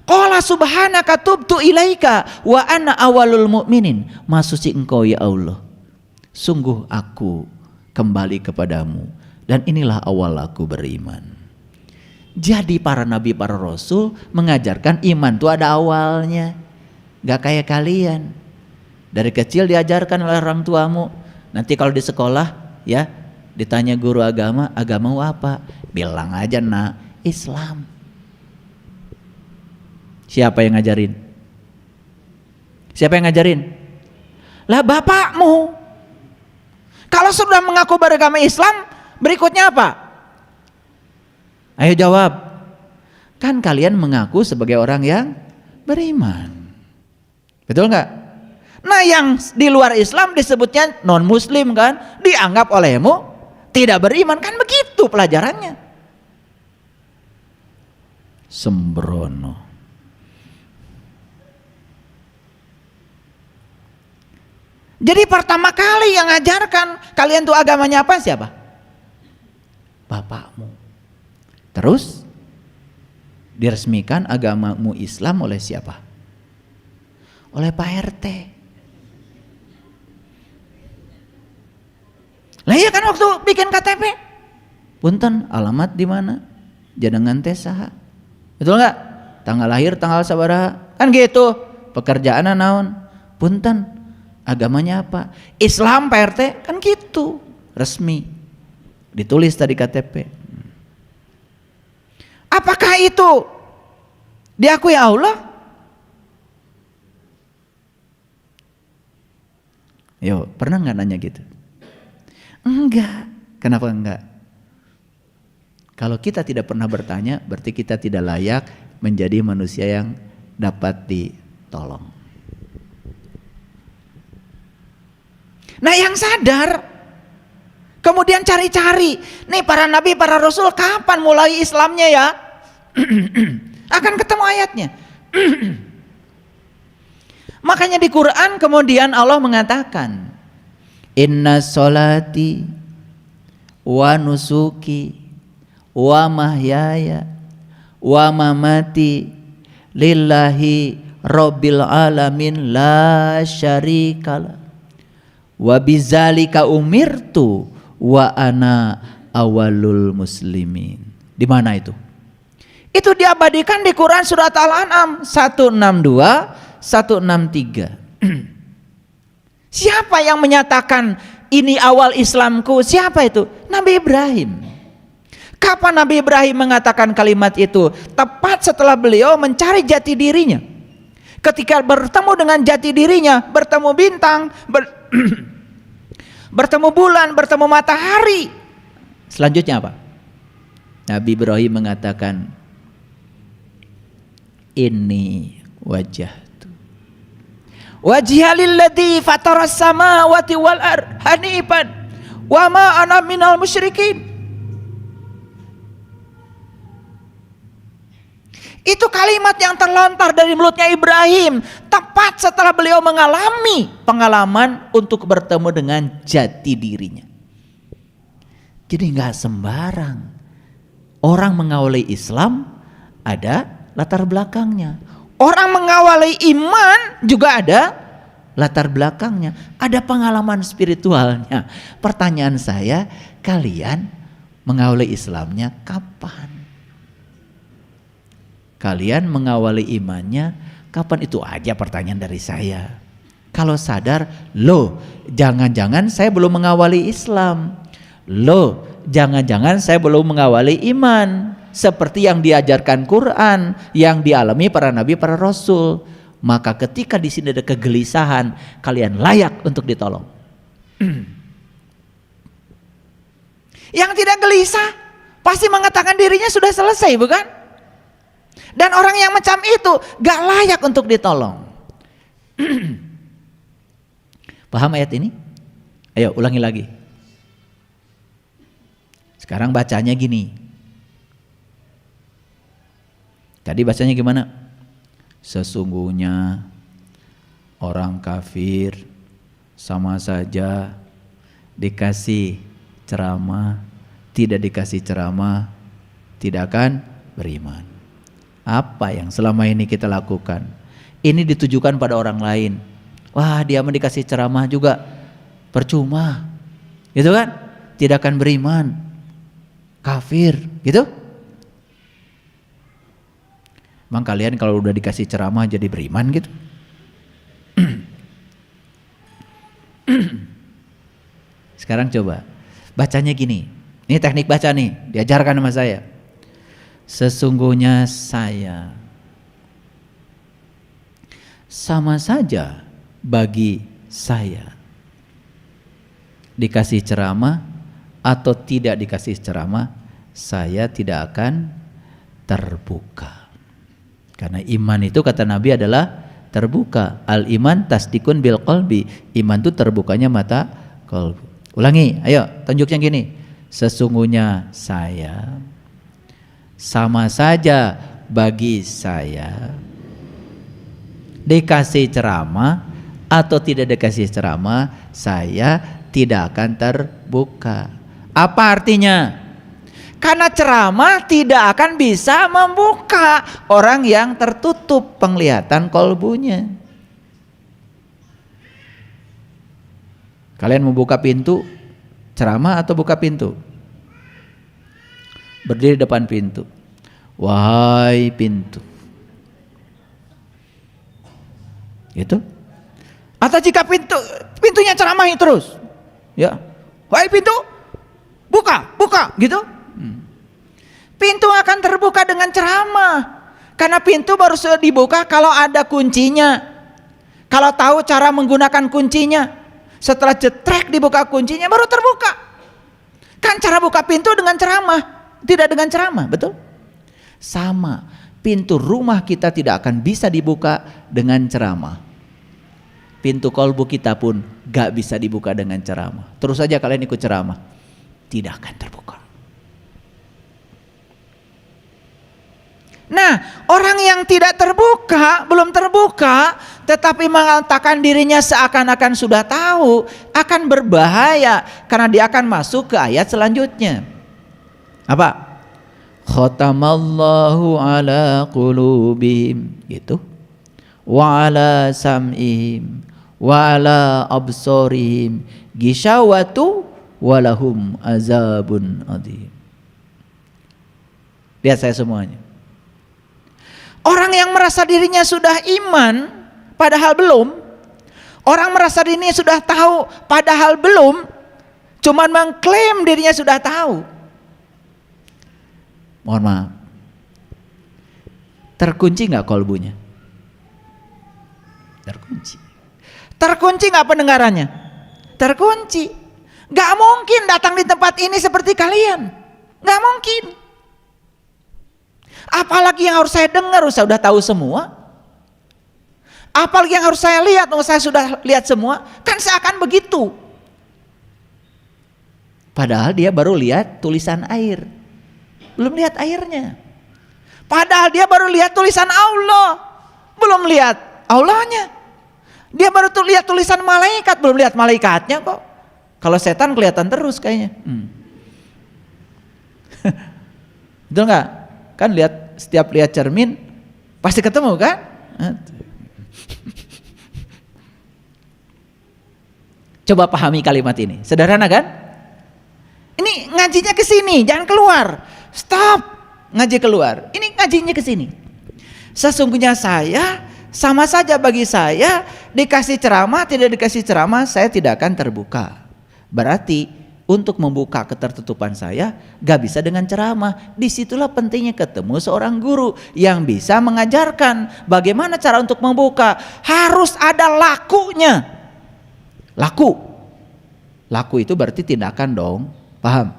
Qala subhanaka tubtu ilaika wa ana awalul mu'minin. Maha suci Engkau ya Allah, sungguh aku kembali kepadamu dan inilah awal aku beriman. Jadi para nabi, para rasul mengajarkan iman itu ada awalnya. Gak kayak kalian dari kecil diajarkan oleh orang tuamu. Nanti kalau di sekolah ya ditanya guru agama, agamamu apa? Bilang aja nak Islam. Siapa yang ngajarin? Siapa yang ngajarin? Lah bapakmu. Kalau sudah mengaku beragama Islam, berikutnya apa? Ayo jawab. Kan kalian mengaku sebagai orang yang beriman. Betul nggak? Nah yang di luar Islam disebutnya non muslim kan? Dianggap olehmu tidak beriman, kan begitu pelajarannya. Sembrono. Jadi pertama kali yang ngajarkan kalian tuh agamanya apa? Siapa? Bapakmu. Terus diresmikan agamamu Islam oleh siapa? Oleh Pak RT. Lah iya kan waktu bikin KTP. Punten, alamat di mana? Jenengan teh saha? Betul nggak? Tanggal lahir, tanggal sabaraha. Kan gitu. Pekerjaan naon? Punten. Agamanya apa? Islam Pak RT, kan gitu, resmi, ditulis tadi KTP. Apakah itu diakui Allah? Yo, pernah nggak nanya gitu? Enggak. Kenapa enggak? Kalau kita tidak pernah bertanya, berarti kita tidak layak menjadi manusia yang dapat ditolong. Nah yang sadar kemudian cari-cari nih para nabi, para rasul kapan mulai Islamnya ya? Akan ketemu ayatnya. Makanya di Quran kemudian Allah mengatakan inna sholati wa nusuki wa mahyaya wa mamati lillahi rabbil alamin la syarikalah wa bizalika umirtu wa ana awalul muslimin. Di mana itu? Itu diabadikan di Quran surat Al-An'am 162, 163. Siapa yang menyatakan ini awal Islamku? Siapa itu? Nabi Ibrahim. Kapan Nabi Ibrahim mengatakan kalimat itu? Tepat setelah beliau mencari jati dirinya. Ketika bertemu dengan jati dirinya, bertemu bintang, bertemu bulan, bertemu matahari. Selanjutnya apa? Nabi Ibrahim mengatakan, Inni wajjahtu wajhiya lilladzi fataras samawati wal ardh hanifan wa ma ana minal musyrikin. Itu kalimat yang terlontar dari mulutnya Ibrahim tepat setelah beliau mengalami pengalaman untuk bertemu dengan jati dirinya. Jadi nggak sembarang orang mengawali Islam, ada latar belakangnya. Orang mengawali iman juga ada latar belakangnya, ada pengalaman spiritualnya. Pertanyaan saya, kalian mengawali Islamnya kapan? Kalian mengawali imannya kapan? Itu aja pertanyaan dari saya. Kalau sadar, loh jangan-jangan saya belum mengawali Islam. Loh jangan-jangan saya belum mengawali iman seperti yang diajarkan Quran, yang dialami para nabi, para rasul. Maka ketika di sini ada kegelisahan, kalian layak untuk ditolong. Yang tidak gelisah pasti mengatakan dirinya sudah selesai, bukan? Dan orang yang macam itu gak layak untuk ditolong. Paham ayat ini? Ayo ulangi lagi. Sekarang bacanya gini. Tadi bacanya gimana? Sesungguhnya orang kafir sama saja dikasih ceramah, tidak dikasih ceramah, tidak akan beriman. Apa yang selama ini kita lakukan? Ini ditujukan pada orang lain. Wah, dia mau dikasih ceramah juga percuma, gitu kan? Tidak akan beriman, kafir, gitu. Emang kalian kalau udah dikasih ceramah jadi beriman gitu? Sekarang coba bacanya gini. Ini teknik baca nih, diajarkan sama saya. Sesungguhnya saya, sama saja bagi saya dikasih ceramah atau tidak dikasih ceramah, saya tidak akan terbuka. Karena iman itu kata Nabi adalah terbuka. Al iman tasdikun bil qalbi. Iman itu terbukanya mata qalbu. Ulangi, ayo tunjuknya gini. Sesungguhnya saya, sama saja bagi saya dikasih ceramah atau tidak dikasih ceramah, saya tidak akan terbuka. Apa artinya? Karena ceramah tidak akan bisa membuka orang yang tertutup penglihatan kolbunya. Kalian mau buka pintu, ceramah atau buka pintu? Berdiri depan pintu. Wahai pintu. Gitu? Atau jika pintunya ceramahi terus, ya, wahai pintu, buka, gitu. Pintu akan terbuka dengan ceramah, karena pintu baru dibuka kalau ada kuncinya, kalau tahu cara menggunakan kuncinya. Setelah jetrek dibuka kuncinya baru terbuka. Kan cara buka pintu dengan ceramah, tidak dengan ceramah, betul? Sama, pintu rumah kita tidak akan bisa dibuka dengan ceramah. Pintu kolbu kita pun gak bisa dibuka dengan ceramah. Terus saja kalian ikut ceramah, tidak akan terbuka. Nah, orang yang tidak terbuka, belum terbuka, tetapi mengatakan dirinya seakan-akan sudah tahu, akan berbahaya karena dia akan masuk ke ayat selanjutnya. Apa? Khatamallahu ala qulubihim, gitu. Wa ala sam'ihim wa ala absarihim gishawatu walahum azabun adzim. Lihat saya semuanya. Orang yang merasa dirinya sudah iman padahal belum, orang merasa dirinya sudah tahu padahal belum, cuman mengklaim dirinya sudah tahu. Mohon maaf. Terkunci nggak kolbunya? Terkunci. Terkunci nggak pendengarannya? Terkunci. Nggak mungkin datang di tempat ini seperti kalian. Nggak mungkin. Apalagi yang harus saya dengar, saya udah tahu semua. Apalagi yang harus saya lihat, saya sudah lihat semua. Kan seakan begitu. Padahal dia baru lihat tulisan air. Belum lihat airnya. Padahal dia baru lihat tulisan Allah. Belum lihat Allahnya. Dia baru lihat tulisan malaikat, belum lihat malaikatnya kok. Kalau setan kelihatan terus kayaknya. Betul nggak? Kan setiap lihat cermin pasti ketemu kan? Coba pahami kalimat ini. Sederhana kan? Ini ngajinya ke sini, jangan keluar. Stop, ngaji keluar. Ini ngajinya ke sini. Sesungguhnya sama saja bagi saya, dikasih ceramah, tidak dikasih ceramah, saya tidak akan terbuka. Berarti untuk membuka ketertutupan saya, gak bisa dengan ceramah. Disitulah pentingnya ketemu seorang guru yang bisa mengajarkan bagaimana cara untuk membuka. Harus ada lakunya. Laku itu berarti tindakan dong, paham?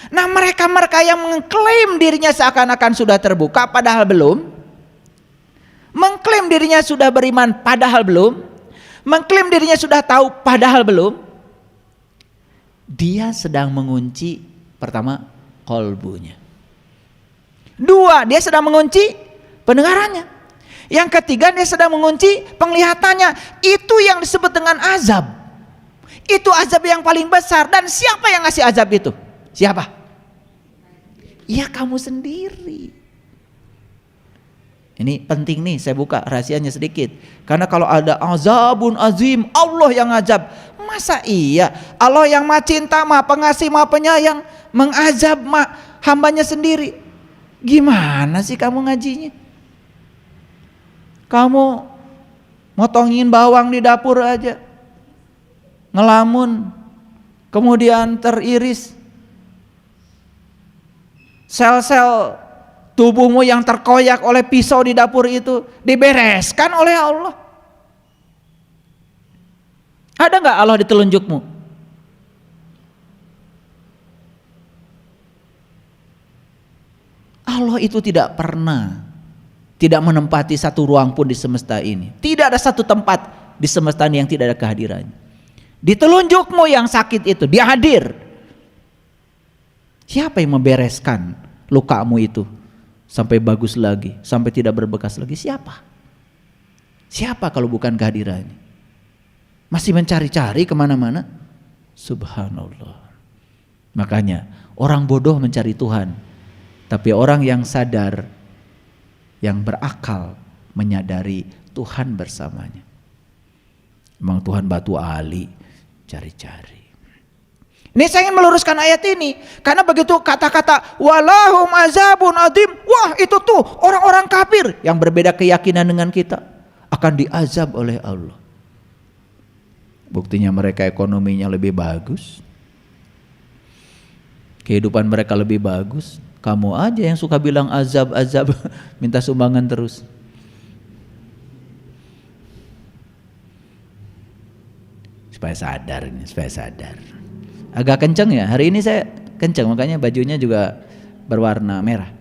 Nah mereka yang mengklaim dirinya seakan-akan sudah terbuka padahal belum, mengklaim dirinya sudah beriman padahal belum, mengklaim dirinya sudah tahu padahal belum, dia sedang mengunci pertama kolbunya. Dua, dia sedang mengunci pendengarannya. Yang ketiga, dia sedang mengunci penglihatannya. Itu yang disebut dengan azab. Itu azab yang paling besar. Dan siapa yang ngasih azab itu? Siapa? Ya kamu sendiri. Ini penting nih, saya buka rahasianya sedikit. Karena kalau ada azabun azim, Allah yang ngazab. Masa iya Allah yang maha cinta, maha pengasih, maha penyayang mengazab hambanya sendiri? Gimana sih kamu ngajinya? Kamu motongin bawang di dapur aja, ngelamun, kemudian teriris, sel-sel tubuhmu yang terkoyak oleh pisau di dapur itu dibereskan oleh Allah. Ada nggak Allah di telunjukmu? Allah itu tidak pernah tidak menempati satu ruang pun di semesta ini. Tidak ada satu tempat di semesta ini yang tidak ada kehadirannya. Di telunjukmu yang sakit itu, dia hadir. Siapa yang membereskan lukamu itu sampai bagus lagi, sampai tidak berbekas lagi? Siapa? Siapa kalau bukan kehadirannya? Masih mencari-cari kemana-mana? Subhanallah. Makanya orang bodoh mencari Tuhan, tapi orang yang sadar, yang berakal menyadari Tuhan bersamanya. Memang Tuhan batu ali, cari-cari. Ini saya ingin meluruskan ayat ini, karena begitu kata-kata walahum azabun adim, wah itu tuh orang-orang kafir yang berbeda keyakinan dengan kita akan diazab oleh Allah. Buktinya mereka ekonominya lebih bagus, kehidupan mereka lebih bagus. Kamu aja yang suka bilang azab, minta sumbangan terus. Supaya sadar ini, supaya sadar. Agak kenceng ya, hari ini saya kenceng, makanya bajunya juga berwarna merah.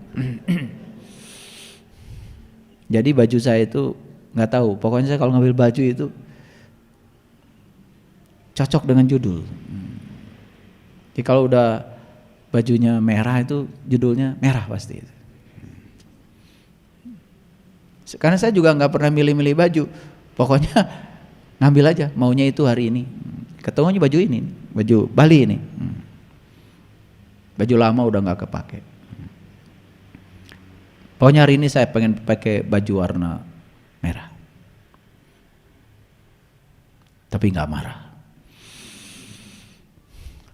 Jadi baju saya itu nggak tahu, pokoknya saya kalau ngambil baju itu cocok dengan judul. Jadi kalau udah bajunya merah itu judulnya merah pasti. Karena saya juga nggak pernah milih-milih baju, pokoknya ngambil aja maunya itu hari ini. Ketemunya baju ini, baju Bali ini. Baju lama udah nggak kepake. Pokoknya hari ini saya pengen pakai baju warna merah. Tapi nggak marah.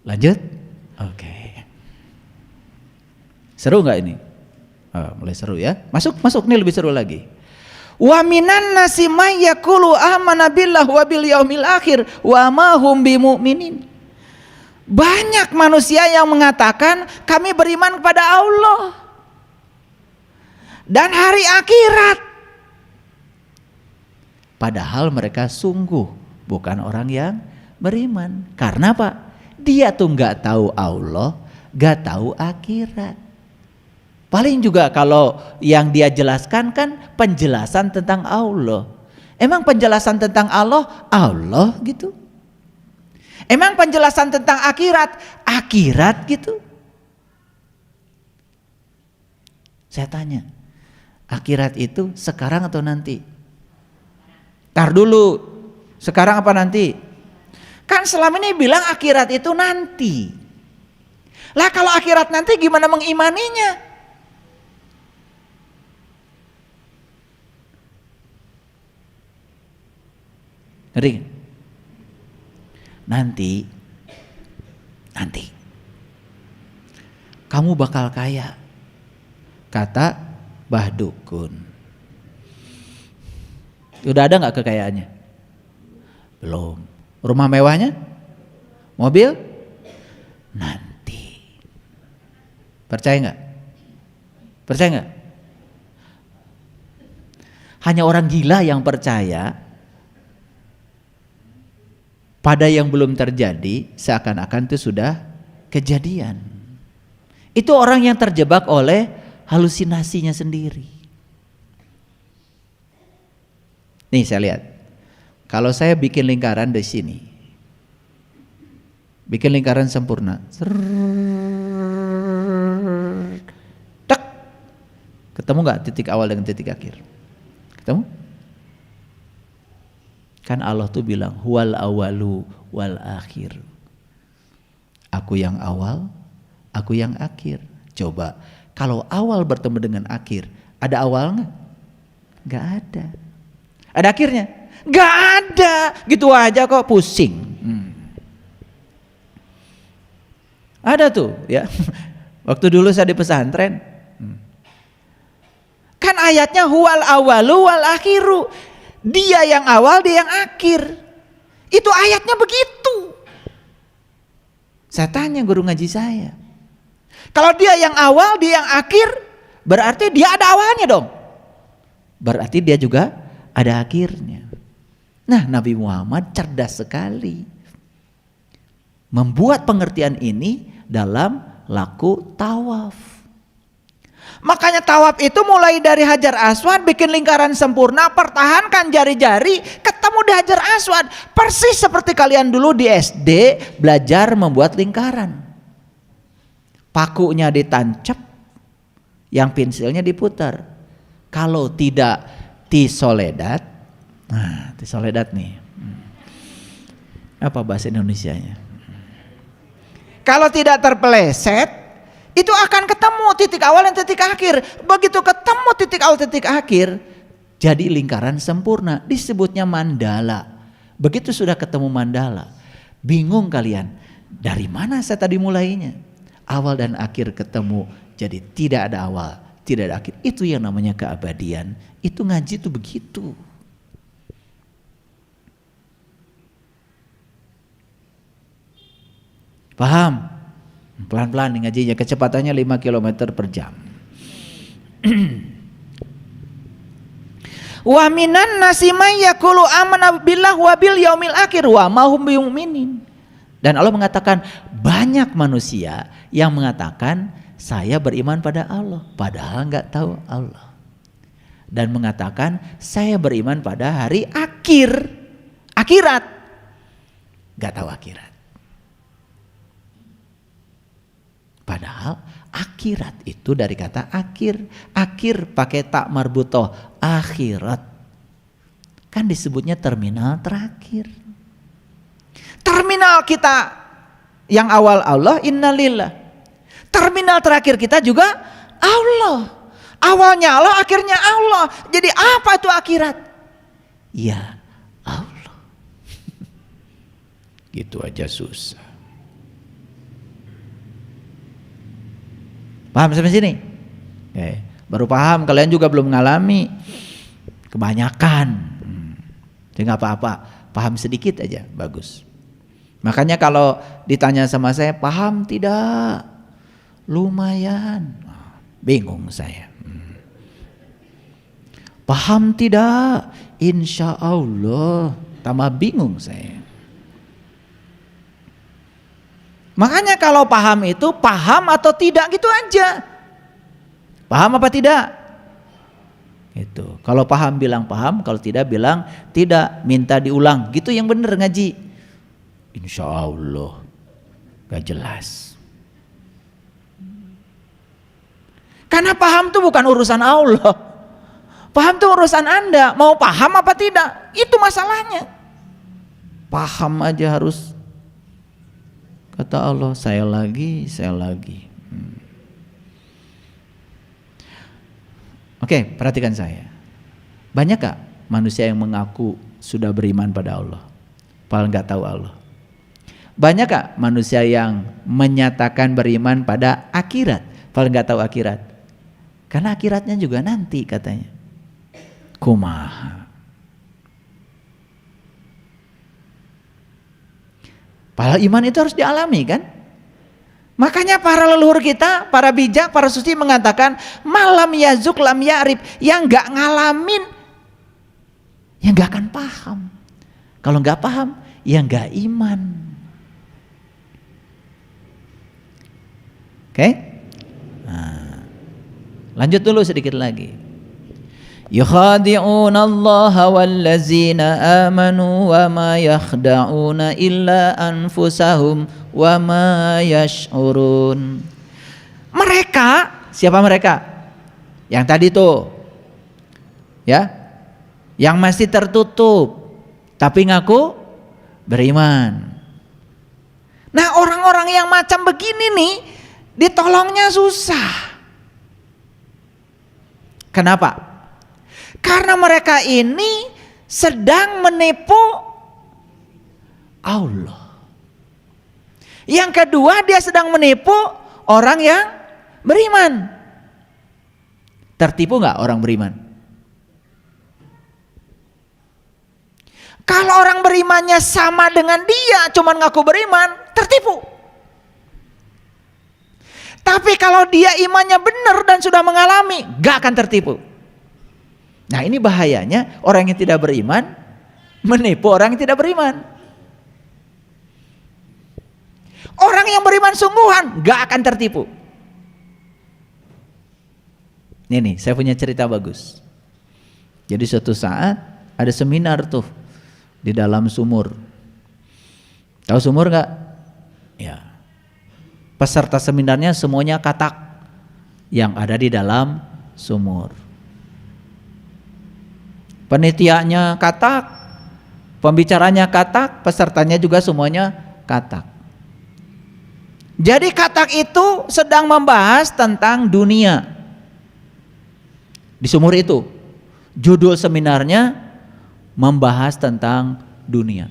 Lanjut, oke. Seru nggak ini? Mulai seru ya. Masuk nih lebih seru lagi. Wa minan nasi may yaqulu amana billahi wa bil yaumil akhir wa ma hum bimumin. Banyak manusia yang mengatakan kami beriman kepada Allah dan hari akhirat. Padahal mereka sungguh bukan orang yang beriman. Karena apa? Dia tuh nggak tahu Allah, nggak tahu akhirat. Paling juga kalau yang dia jelaskan kan penjelasan tentang Allah. Emang penjelasan tentang Allah, Allah gitu. Emang penjelasan tentang akhirat, akhirat gitu. Saya tanya, akhirat itu sekarang atau nanti? Tar dulu, sekarang apa nanti? Kan selama ini bilang akhirat itu nanti. Lah kalau akhirat nanti gimana mengimaninya? Ngerti? Nanti kamu bakal kaya, kata Mbah Dukun. Udah ada nggak kekayaannya? Belum. Rumah mewahnya? Mobil? Nanti. Percaya nggak? Percaya nggak? Hanya orang gila yang percaya pada yang belum terjadi seakan-akan itu sudah kejadian. Itu orang yang terjebak oleh halusinasinya sendiri. Nih saya lihat, kalau saya bikin lingkaran di sini, bikin lingkaran sempurna, tak, ketemu nggak titik awal dengan titik akhir? Ketemu? Kan Allah tuh bilang huwal awalu wal akhir. Aku yang awal, aku yang akhir. Coba kalau awal bertemu dengan akhir, ada awal nggak? Nggak ada. Ada akhirnya? Nggak ada. Gitu aja kok pusing. Ada tuh ya. Waktu dulu saya di pesantren, kan ayatnya huwal awalu wal akhiru. Dia yang awal, dia yang akhir. Itu ayatnya begitu. Saya tanya guru ngaji saya, kalau dia yang awal, dia yang akhir, berarti dia ada awalnya dong. Berarti dia juga ada akhirnya. Nah, Nabi Muhammad cerdas sekali membuat pengertian ini dalam laku tawaf. Makanya tawaf itu mulai dari Hajar Aswad, bikin lingkaran sempurna, pertahankan jari-jari, ketemu di Hajar Aswad. Persis seperti kalian dulu di SD belajar membuat lingkaran. Pakunya ditancap, yang pensilnya diputar. Kalau tidak tisoledat, nah tisoledat nih, apa bahasa Indonesianya? Kalau tidak terpeleset, itu akan ketemu titik awal dan titik akhir. Begitu ketemu titik awal titik akhir, jadi lingkaran sempurna, disebutnya mandala. Begitu sudah ketemu mandala, bingung kalian, dari mana saya tadi mulainya? Awal dan akhir ketemu, jadi tidak ada awal, tidak ada akhir. Itu yang namanya keabadian. Itu ngaji itu begitu. Paham? Pelan-pelan nih ngajinya, kecepatannya 5 km per jam. Wa minan nasi may yaqulu amanna billahi wa bil yaumil akhir wa ma hum bimumin. Dan Allah mengatakan banyak manusia yang mengatakan saya beriman pada Allah padahal enggak tahu Allah. Dan mengatakan saya beriman pada hari akhir, akhirat. Enggak tahu akhirat. Padahal akhirat itu dari kata akhir. Akhir pakai tak marbutoh, akhirat. Kan disebutnya terminal terakhir. Terminal kita yang awal Allah, innalillah. Terminal terakhir kita juga Allah. Awalnya Allah, akhirnya Allah. Jadi apa itu akhirat? Ya Allah. Gitu aja susah. Paham sampai sini? Oke. Baru paham, kalian juga belum mengalami. Kebanyakan. Jadi nggak apa-apa, paham sedikit aja, bagus. Makanya kalau ditanya sama saya, paham tidak? Lumayan. Bingung saya. Paham tidak? Insya Allah. Tambah bingung saya. Makanya kalau paham itu paham atau tidak gitu aja. Paham apa tidak? Itu. Kalau paham bilang paham, kalau tidak bilang tidak, minta diulang. Gitu yang bener ngaji. Insya Allah. Gak jelas. Karena paham itu bukan urusan Allah. Paham itu urusan Anda. Mau paham apa tidak? Itu masalahnya. Paham aja harus. Kata Allah, saya lagi. Oke, perhatikan saya. Banyak gak manusia yang mengaku sudah beriman pada Allah, padahal gak tahu Allah? Banyak gak manusia yang menyatakan beriman pada akhirat, padahal gak tahu akhirat? Karena akhiratnya juga nanti katanya. Kumaha. Padahal iman itu harus dialami kan? Makanya para leluhur kita, para bijak, para suci mengatakan malam yazuk lam ya'rif, yang gak ngalamin, yang gak akan paham. Kalau gak paham, yang gak iman. Oke? Nah, lanjut dulu sedikit lagi. Yukhadi'una Allah wallazina amanu wa ma yakhda'una illa anfusahum wa ma yash'urun. Mereka, siapa mereka? Yang tadi tuh, ya, yang masih tertutup tapi ngaku beriman. Nah, orang-orang yang macam begini nih ditolongnya susah. Kenapa? Karena mereka ini sedang menipu Allah. Yang kedua, dia sedang menipu orang yang beriman. Tertipu nggak orang beriman? Kalau orang berimannya sama dengan dia, cuman ngaku beriman, tertipu. Tapi kalau dia imannya benar dan sudah mengalami, nggak akan tertipu. Nah, ini bahayanya orang yang tidak beriman menipu orang yang tidak beriman. Orang yang beriman sungguhan gak akan tertipu. Ini saya punya cerita bagus. Jadi suatu saat ada seminar tuh di dalam sumur. Tahu sumur gak? Ya. Peserta seminarnya semuanya katak yang ada di dalam sumur. Penitianya katak, pembicaranya katak, pesertanya juga semuanya katak. Jadi katak itu sedang membahas tentang dunia. Di sumur itu, judul seminarnya membahas tentang dunia.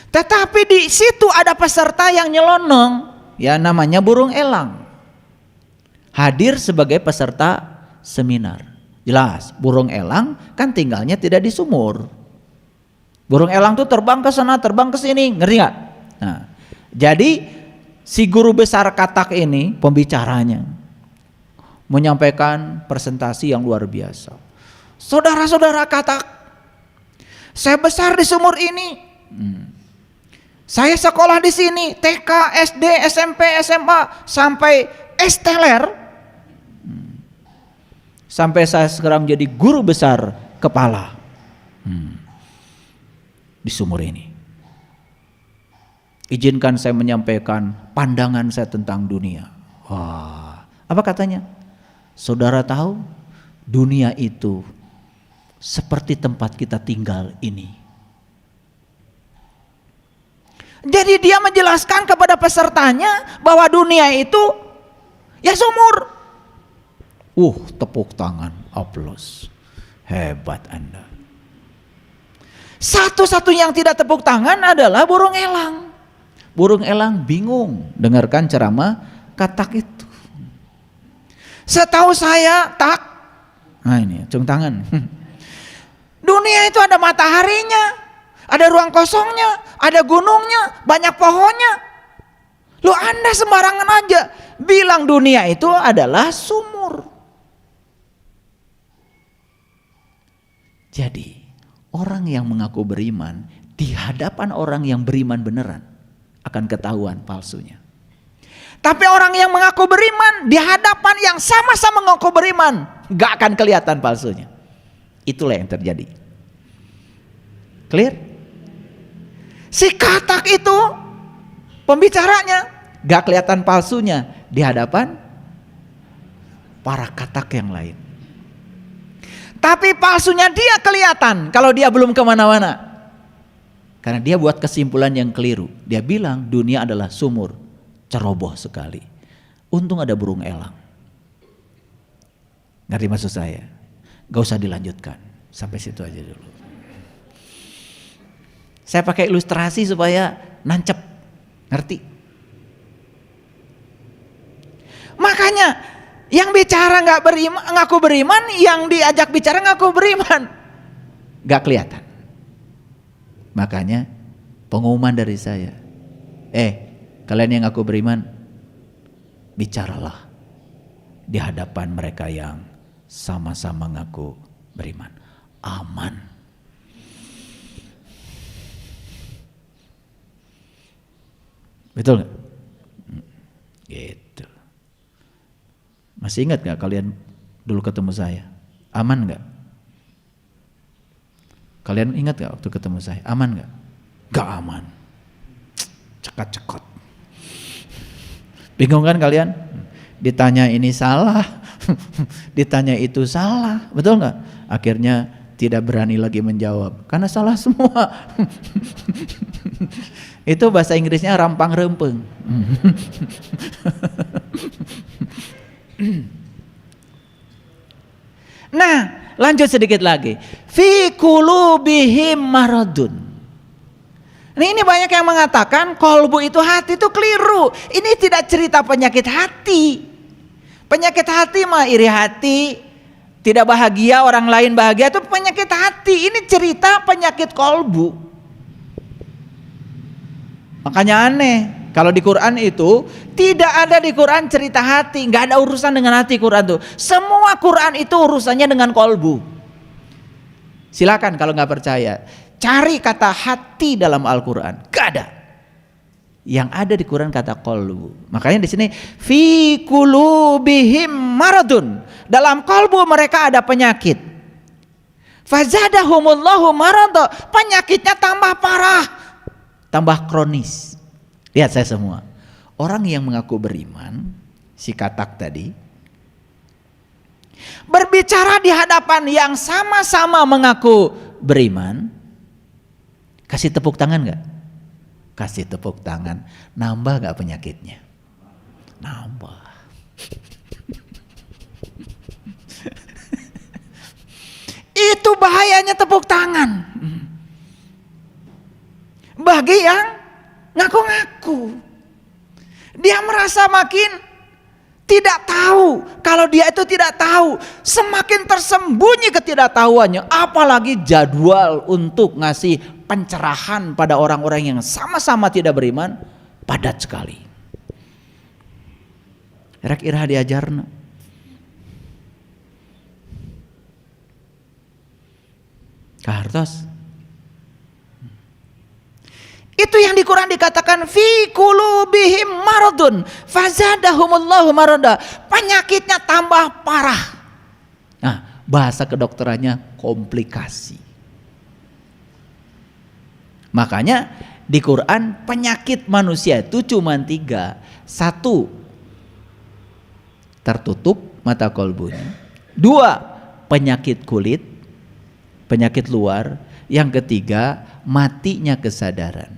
Tetapi di situ ada peserta yang nyelonong, ya namanya burung elang. Hadir sebagai peserta seminar. Jelas, burung elang kan tinggalnya tidak di sumur. Burung elang tuh terbang ke sana, terbang ke sini, ngeri gak? Nah, jadi si guru besar katak ini pembicaranya menyampaikan presentasi yang luar biasa. Saudara-saudara katak, saya besar di sumur ini. Saya sekolah di sini, TK, SD, SMP, SMA, sampai S-teler. Sampai saya sekarang jadi guru besar kepala di sumur ini. Izinkan saya menyampaikan pandangan saya tentang dunia. Wah, apa katanya? Saudara tahu, dunia itu seperti tempat kita tinggal ini. Jadi dia menjelaskan kepada pesertanya bahwa dunia itu ya sumur. Tepuk tangan, aplaus. Hebat Anda. Satu-satunya yang tidak tepuk tangan adalah burung elang. Burung elang bingung dengarkan ceramah katak itu. Setahu saya nah ini, cung tangan. Dunia itu ada mataharinya, ada ruang kosongnya, ada gunungnya, banyak pohonnya. Loh, Anda sembarangan aja bilang dunia itu adalah sumur. Jadi orang yang mengaku beriman di hadapan orang yang beriman beneran akan ketahuan palsunya. Tapi orang yang mengaku beriman di hadapan yang sama-sama mengaku beriman gak akan kelihatan palsunya. Itulah yang terjadi. Clear? Si katak itu pembicaranya gak kelihatan palsunya di hadapan para katak yang lain. Tapi palsunya dia kelihatan kalau dia belum kemana-mana. Karena dia buat kesimpulan yang keliru. Dia bilang dunia adalah sumur. Ceroboh sekali. Untung ada burung elang. Ngerti maksud saya? Gak usah dilanjutkan. Sampai situ aja dulu. Saya pakai ilustrasi supaya nancep. Ngerti? Makanya yang bicara nggak beriman, ngaku beriman, yang diajak bicara ngaku beriman, nggak kelihatan. Makanya pengumuman dari saya, kalian yang ngaku beriman, bicaralah di hadapan mereka yang sama-sama ngaku beriman, aman. Betul nggak? Gitu. Masih ingat gak kalian dulu ketemu saya? Aman gak? Kalian ingat gak waktu ketemu saya? Aman gak? Gak aman. Cekat-cekot. Bingung kan kalian? Ditanya ini salah, ditanya itu salah, betul gak? Akhirnya tidak berani lagi menjawab karena salah semua. Itu bahasa Inggrisnya rampang rempeng. Nah, lanjut sedikit lagi. Fi qulubihim maradun. Ini banyak yang mengatakan kolbu itu hati, itu keliru. Ini tidak cerita penyakit hati. Penyakit hati mah iri hati, tidak bahagia, orang lain bahagia, itu penyakit hati. Ini cerita penyakit kolbu. Makanya aneh. Kalau di Quran itu tidak ada di Quran cerita hati, nggak ada urusan dengan hati Quran tuh. Semua Quran itu urusannya dengan kolbu. Silakan kalau nggak percaya, cari kata hati dalam Al-Quran, nggak ada. Yang ada di Quran kata kolbu. Makanya di sini fi qulubihim maradun, dalam kolbu mereka ada penyakit. Fazadahumullahu marada, penyakitnya tambah parah, tambah kronis. Lihat saya semua, orang yang mengaku beriman, si katak tadi, berbicara di hadapan yang sama-sama mengaku beriman, kasih tepuk tangan gak? Kasih tepuk tangan, nambah gak penyakitnya? Nambah. Itu bahayanya tepuk tangan. Bagi yang ngaku-ngaku, dia merasa makin tidak tahu. Kalau dia itu tidak tahu, semakin tersembunyi ketidaktahuannya. Apalagi jadwal untuk ngasih pencerahan pada orang-orang yang sama-sama tidak beriman, padat sekali. Rek irah diajarna. Kahartos. Itu yang di Quran dikatakan fi qulubihim maradun fazadahumullahu marada, penyakitnya tambah parah. Nah, bahasa kedokterannya komplikasi. Makanya di Quran penyakit manusia itu cuma 3. 1, tertutup mata kolbunya. 2, penyakit kulit, penyakit luar. Yang ketiga, matinya kesadaran.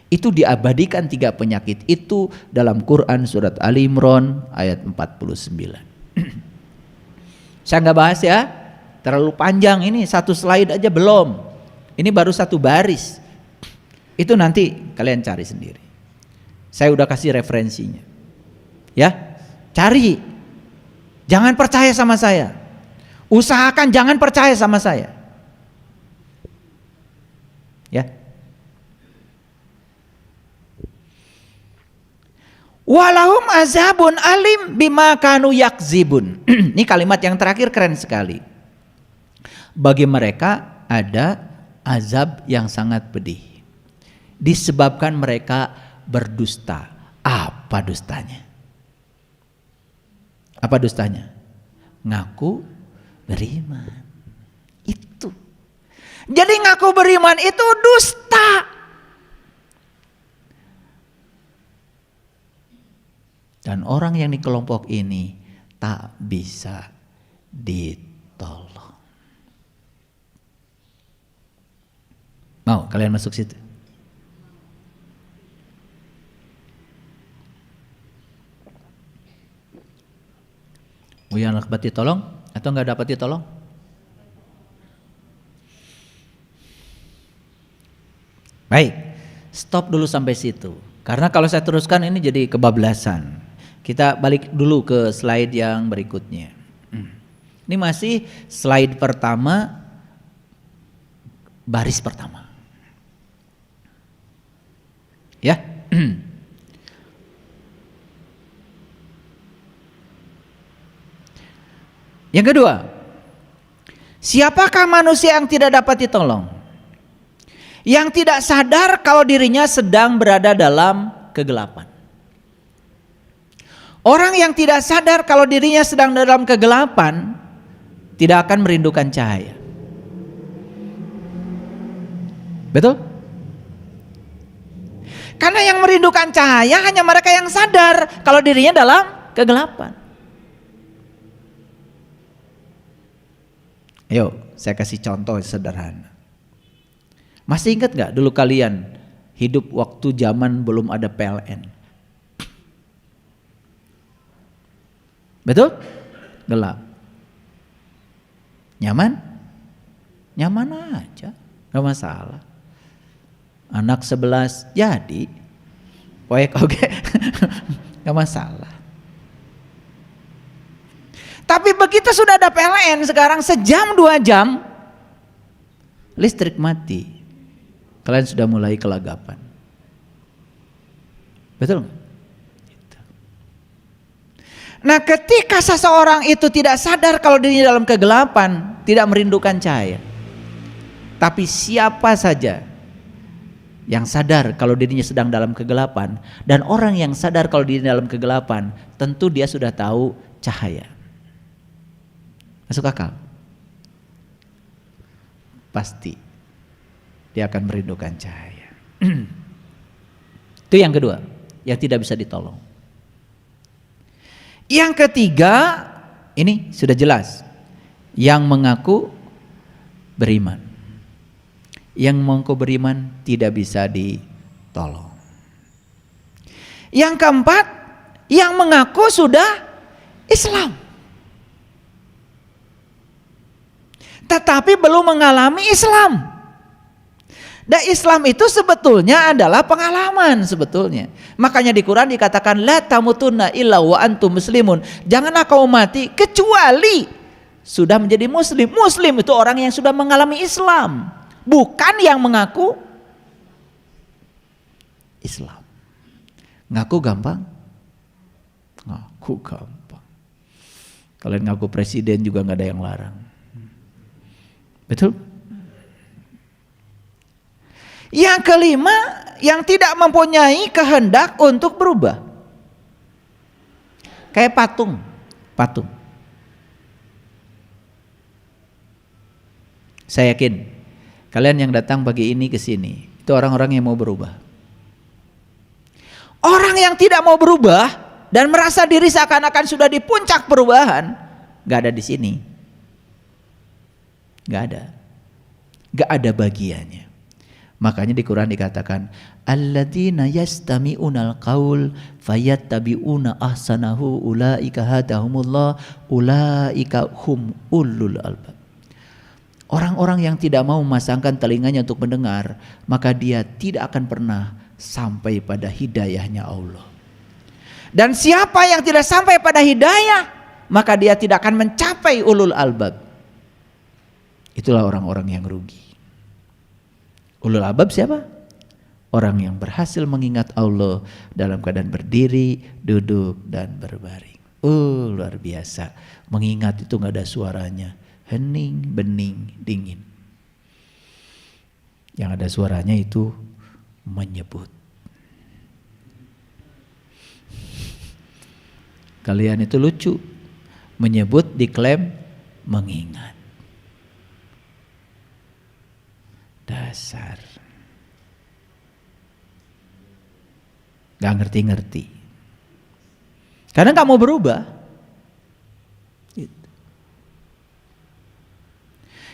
Itu diabadikan 3 penyakit itu dalam Quran surat Ali Imran ayat 49. Saya nggak bahas ya, terlalu panjang ini, 1 slide aja belum. Ini baru 1 baris. Itu nanti kalian cari sendiri. Saya udah kasih referensinya. Ya, cari. Jangan percaya sama saya. Usahakan jangan percaya sama saya. Ya. Walahum azabun alim bima kanu yakzibun. Ini kalimat yang terakhir keren sekali. Bagi mereka ada azab yang sangat pedih disebabkan mereka berdusta. Apa dustanya? Apa dustanya? Ngaku beriman. Itu. Jadi ngaku beriman itu dusta. Dan orang yang di kelompok ini tak bisa ditolong. Mau kalian masuk situ? Mau yang dapat ditolong atau nggak dapat ditolong? Baik, stop dulu sampai situ. Karena kalau saya teruskan ini jadi kebablasan. Kita balik dulu ke slide yang berikutnya. Ini masih slide pertama, baris pertama. Ya. Yang kedua, siapakah manusia yang tidak dapat ditolong? Yang tidak sadar kalau dirinya sedang berada dalam kegelapan. Orang yang tidak sadar kalau dirinya sedang dalam kegelapan tidak akan merindukan cahaya. Betul? Karena yang merindukan cahaya hanya mereka yang sadar kalau dirinya dalam kegelapan. Ayo, saya kasih contoh sederhana. Masih ingat gak dulu kalian hidup waktu zaman belum ada PLN? Betul? Gelap. Nyaman? Nyaman aja, gak masalah. Anak 11 jadi, proyek oke, gak masalah. Tapi begitu sudah ada PLN sekarang sejam 2 jam, listrik mati. Kalian sudah mulai kelagapan. Betul? Nah, ketika seseorang itu tidak sadar kalau dirinya dalam kegelapan, tidak merindukan cahaya. Tapi siapa saja yang sadar kalau dirinya sedang dalam kegelapan, dan orang yang sadar kalau dirinya dalam kegelapan, tentu dia sudah tahu cahaya. Masuk akal? Pasti dia akan merindukan cahaya. Itu yang kedua, yang tidak bisa ditolong. Yang ketiga, ini sudah jelas, yang mengaku beriman. Yang mengaku beriman tidak bisa ditolong. Yang keempat, yang mengaku sudah Islam, tetapi belum mengalami Islam. Dan Islam itu sebetulnya adalah pengalaman sebetulnya. Makanya di Quran dikatakan la tamutunna illa wa antum muslimun. Janganlah kau mati kecuali sudah menjadi muslim. Muslim itu orang yang sudah mengalami Islam, bukan yang mengaku Islam. Ngaku gampang? Ngaku gampang. Kalian ngaku presiden juga nggak ada yang larang. Betul? Yang kelima, yang tidak mempunyai kehendak untuk berubah. Kayak patung. Saya yakin kalian yang datang pagi ini ke sini itu orang-orang yang mau berubah. Orang yang tidak mau berubah dan merasa diri seakan-akan sudah di puncak perubahan, gak ada di sini. Gak ada bagiannya. Makanya di Quran dikatakan alladzina yastami'unal qaul fayattabi'una ahsanahu ulaika hadahumullah ulaika hum ulul albab. Orang-orang yang tidak mau memasangkan telinganya untuk mendengar, maka dia tidak akan pernah sampai pada hidayahnya Allah. Dan siapa yang tidak sampai pada hidayah, maka dia tidak akan mencapai ulul albab. Itulah orang-orang yang rugi. Ulul albab siapa? Orang yang berhasil mengingat Allah dalam keadaan berdiri, duduk, dan berbaring. Luar biasa. Mengingat itu gak ada suaranya. Hening, bening, dingin. Yang ada suaranya itu menyebut. Kalian itu lucu. Menyebut diklaim mengingat. Dasar. Gak ngerti-ngerti. Karena gak mau berubah. Gitu.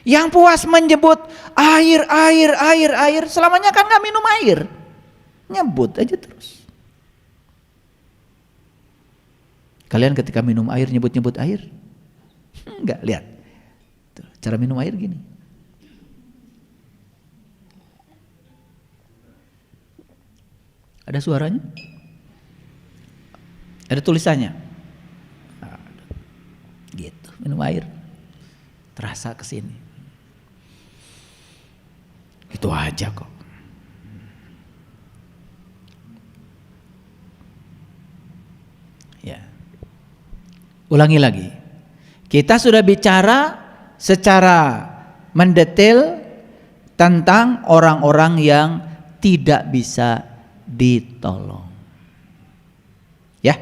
Yang puas menyebut air, selamanya kan gak minum air. Nyebut aja terus. Kalian ketika minum air nyebut-nyebut air? Enggak, lihat. Tuh, cara minum air gini. Ada suaranya? Ada tulisannya? Gitu, minum air. Terasa ke sini. Itu aja kok. Ya. Ulangi lagi. Kita sudah bicara secara mendetail tentang orang-orang yang tidak bisa ditolong. Ya.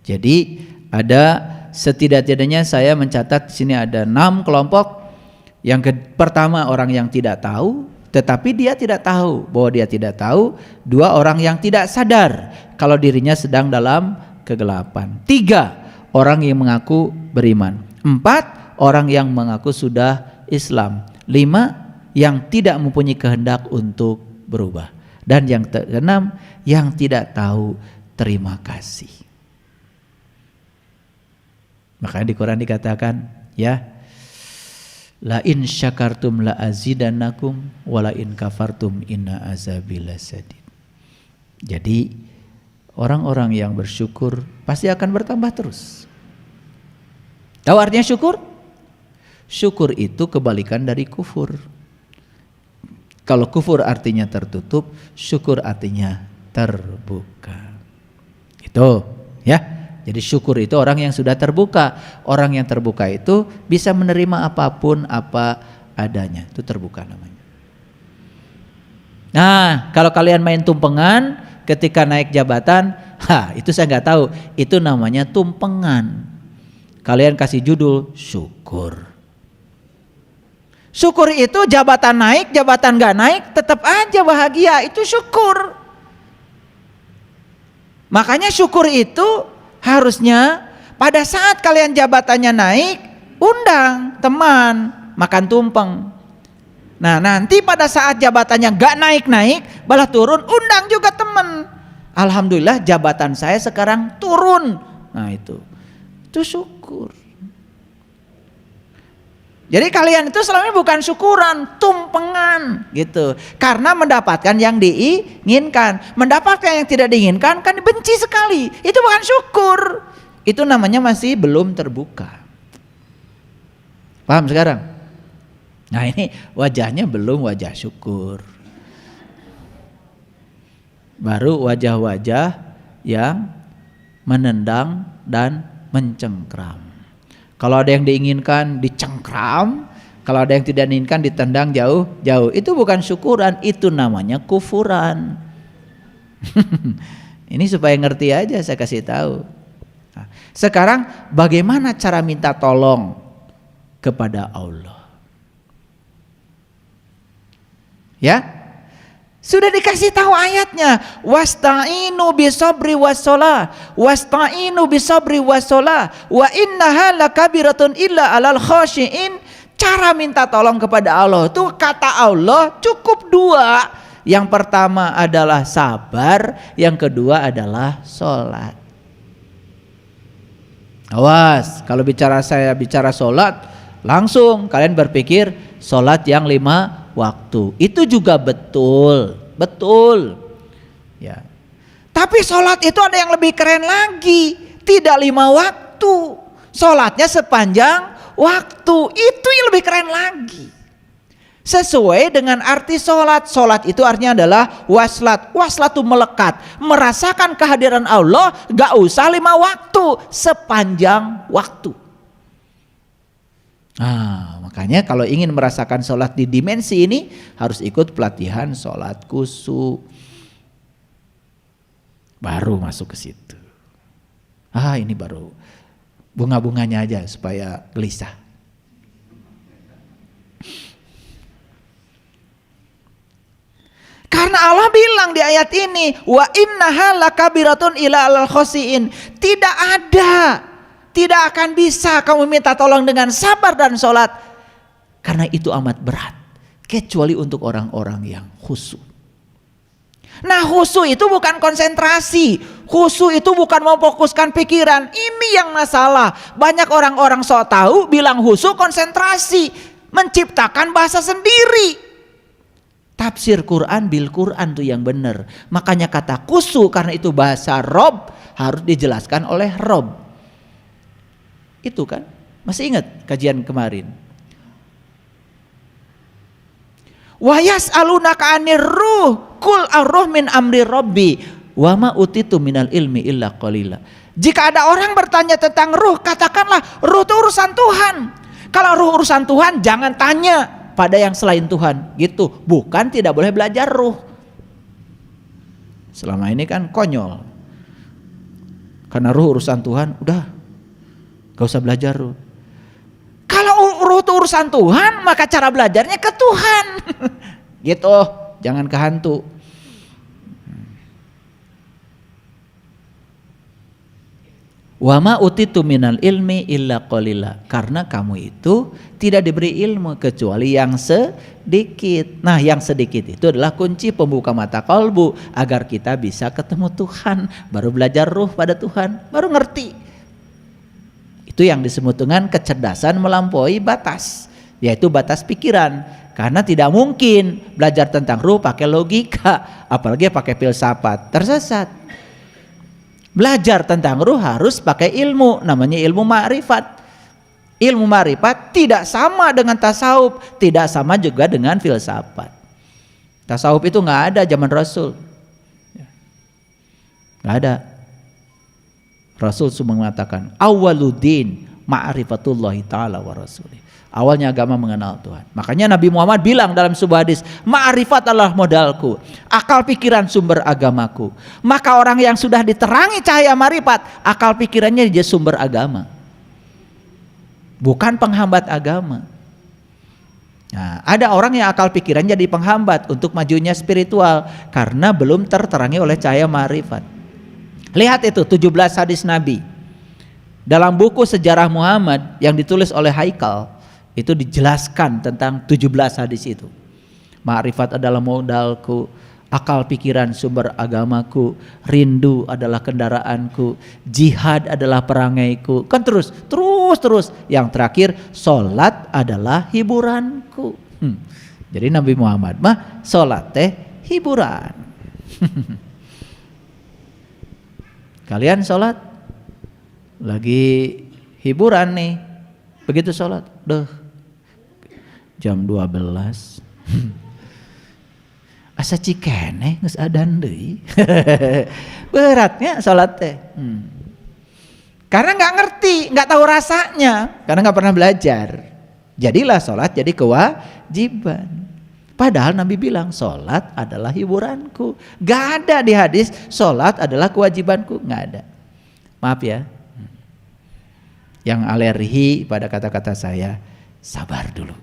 Jadi ada setidak-tidaknya saya mencatat di sini ada 6 kelompok. Yang pertama orang yang tidak tahu, tetapi dia tidak tahu bahwa dia tidak tahu. 2 orang yang tidak sadar kalau dirinya sedang dalam kegelapan. 3 orang yang mengaku beriman. 4 orang yang mengaku sudah Islam. 5 yang tidak mempunyai kehendak untuk berubah. Dan yang keenam, yang tidak tahu terima kasih. Makanya di Quran dikatakan, ya, la in syakartum la azidannakum wa la in kafartum inna azabi lasadid. Jadi orang-orang yang bersyukur pasti akan bertambah terus. Tahu artinya syukur? Syukur itu kebalikan dari kufur. Kalau kufur artinya tertutup, syukur artinya terbuka. Itu, ya. Jadi syukur itu orang yang sudah terbuka. Orang yang terbuka itu bisa menerima apapun apa adanya. Itu terbuka namanya. Nah, kalau kalian main tumpengan ketika naik jabatan, itu saya nggak tahu. Itu namanya tumpengan. Kalian kasih judul syukur. Syukur itu jabatan naik, jabatan gak naik, tetap aja bahagia. Itu syukur. Makanya syukur itu harusnya pada saat kalian jabatannya naik, undang teman makan tumpeng. Nah nanti pada saat jabatannya gak naik-naik, malah turun, undang juga teman. Alhamdulillah jabatan saya sekarang turun. Nah itu syukur. Jadi kalian itu selama ini bukan syukuran, tumpengan gitu. Karena mendapatkan yang diinginkan, mendapatkan yang tidak diinginkan kan benci sekali. Itu bukan syukur. Itu namanya masih belum terbuka. Paham sekarang? Nah ini wajahnya belum wajah syukur. Baru wajah-wajah yang menendang dan mencengkram. Kalau ada yang diinginkan dicengkram, kalau ada yang tidak diinginkan ditendang jauh-jauh. Itu bukan syukuran, itu namanya kufuran. Ini supaya ngerti aja saya kasih tahu. Nah, sekarang bagaimana cara minta tolong kepada Allah? Ya? Sudah dikasih tahu ayatnya, wasta'inu bisabri wassalah, wasta'inu bisabri wassalah, wa innaha lakabiratun illa alal khashiin. Cara minta tolong kepada Allah itu kata Allah cukup 2. Yang pertama adalah sabar, yang kedua adalah sholat. Awas, kalau saya bicara sholat, langsung kalian berpikir sholat yang 5 waktu. Itu juga betul. Ya. Tapi sholat itu ada yang lebih keren lagi. Tidak 5 waktu. Sholatnya sepanjang waktu. Itu yang lebih keren lagi. Sesuai dengan arti sholat. Sholat itu artinya adalah waslat. Waslat itu melekat, merasakan kehadiran Allah, gak usah 5 waktu, sepanjang waktu. Nah, makanya kalau ingin merasakan sholat di dimensi ini harus ikut pelatihan sholat khusyuk, baru masuk ke situ. Ini baru bunga-bunganya aja supaya gelisah. Karena Allah bilang di ayat ini, wa innaha lakabiratun ila alal khosiin. Tidak ada, tidak akan bisa kamu minta tolong dengan sabar dan sholat, karena itu amat berat, kecuali untuk orang-orang yang khusyuk. Nah, khusyuk itu bukan konsentrasi, khusyuk itu bukan memfokuskan pikiran. Ini yang masalah. Banyak orang-orang sok tahu bilang khusyuk konsentrasi, menciptakan bahasa sendiri. Tafsir Quran bil Quran tuh yang benar. Makanya kata khusyuk karena itu bahasa Rob harus dijelaskan oleh Rob. Itu kan, masih ingat kajian kemarin? Wa yas'alunaka 'anir ruh qul ar-ruh min amri rabbi wa ma utitu minal ilmi illa qalila. Jika ada orang bertanya tentang ruh, katakanlah ruh itu urusan Tuhan. Kalau ruh urusan Tuhan, jangan tanya pada yang selain Tuhan, gitu. Bukan tidak boleh belajar ruh. Selama ini kan konyol. Karena ruh urusan Tuhan, udah gak usah belajar ruh. Kalau ruh itu urusan Tuhan, maka cara belajarnya ke Tuhan. Gitu, jangan ke hantu. Wa ma utitu minal ilmi illa qalila. Karena kamu itu tidak diberi ilmu kecuali yang sedikit. Nah, yang sedikit itu adalah kunci pembuka mata kalbu agar kita bisa ketemu Tuhan, baru belajar ruh pada Tuhan, baru ngerti. Itu yang disebut dengan kecerdasan melampaui batas, yaitu batas pikiran. Karena tidak mungkin belajar tentang ruh pakai logika, apalagi pakai filsafat, tersesat. Belajar tentang ruh harus pakai ilmu, namanya ilmu ma'rifat. Ilmu ma'rifat tidak sama dengan tasawuf, tidak sama juga dengan filsafat. Tasawuf itu nggak ada zaman Rasul, nggak ada. Rasul cuma mengatakan awwaluddin ma'rifatullahi ta'ala wa rasulih. Awalnya agama mengenal Tuhan. Makanya Nabi Muhammad bilang dalam sebuah hadis, ma'rifat adalah modalku, akal pikiran sumber agamaku. Maka orang yang sudah diterangi cahaya ma'rifat, akal pikirannya dia sumber agama, bukan penghambat agama. Nah, ada orang yang akal pikirannya jadi penghambat untuk majunya spiritual karena belum terterangi oleh cahaya ma'rifat. Lihat itu 17 hadis Nabi dalam buku Sejarah Muhammad yang ditulis oleh Haikal. Itu dijelaskan tentang 17 hadis itu. Ma'rifat adalah modalku, akal pikiran sumber agamaku, rindu adalah kendaraanku, jihad adalah perangaiku. Kan terus. Yang terakhir, sholat adalah hiburanku. Jadi Nabi Muhammad mah sholat teh hiburan. Kalian sholat lagi hiburan nih, begitu sholat, jam 12 asa cikene geus adan deui. Beratnya salat teh. Karena nggak ngerti, nggak tahu rasanya, karena nggak pernah belajar. Jadilah salat jadi kewajiban. Padahal Nabi bilang salat adalah hiburanku. Gak ada di hadis salat adalah kewajibanku, nggak ada. Maaf ya. Yang alergi pada kata-kata saya, sabar dulu.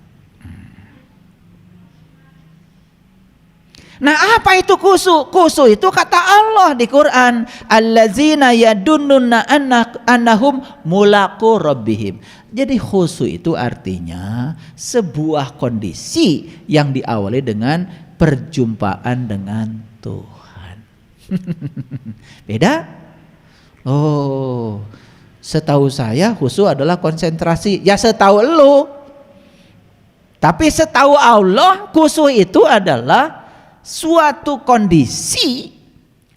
Nah, apa itu khusyuk? Khusyuk itu kata Allah di Quran, allazina yadunnuna annahum mulaqu rabbihim. Jadi khusyuk itu artinya sebuah kondisi yang diawali dengan perjumpaan dengan Tuhan. Beda? Oh, setahu saya khusyuk adalah konsentrasi. Ya setahu lu. Tapi setahu Allah khusyuk itu adalah suatu kondisi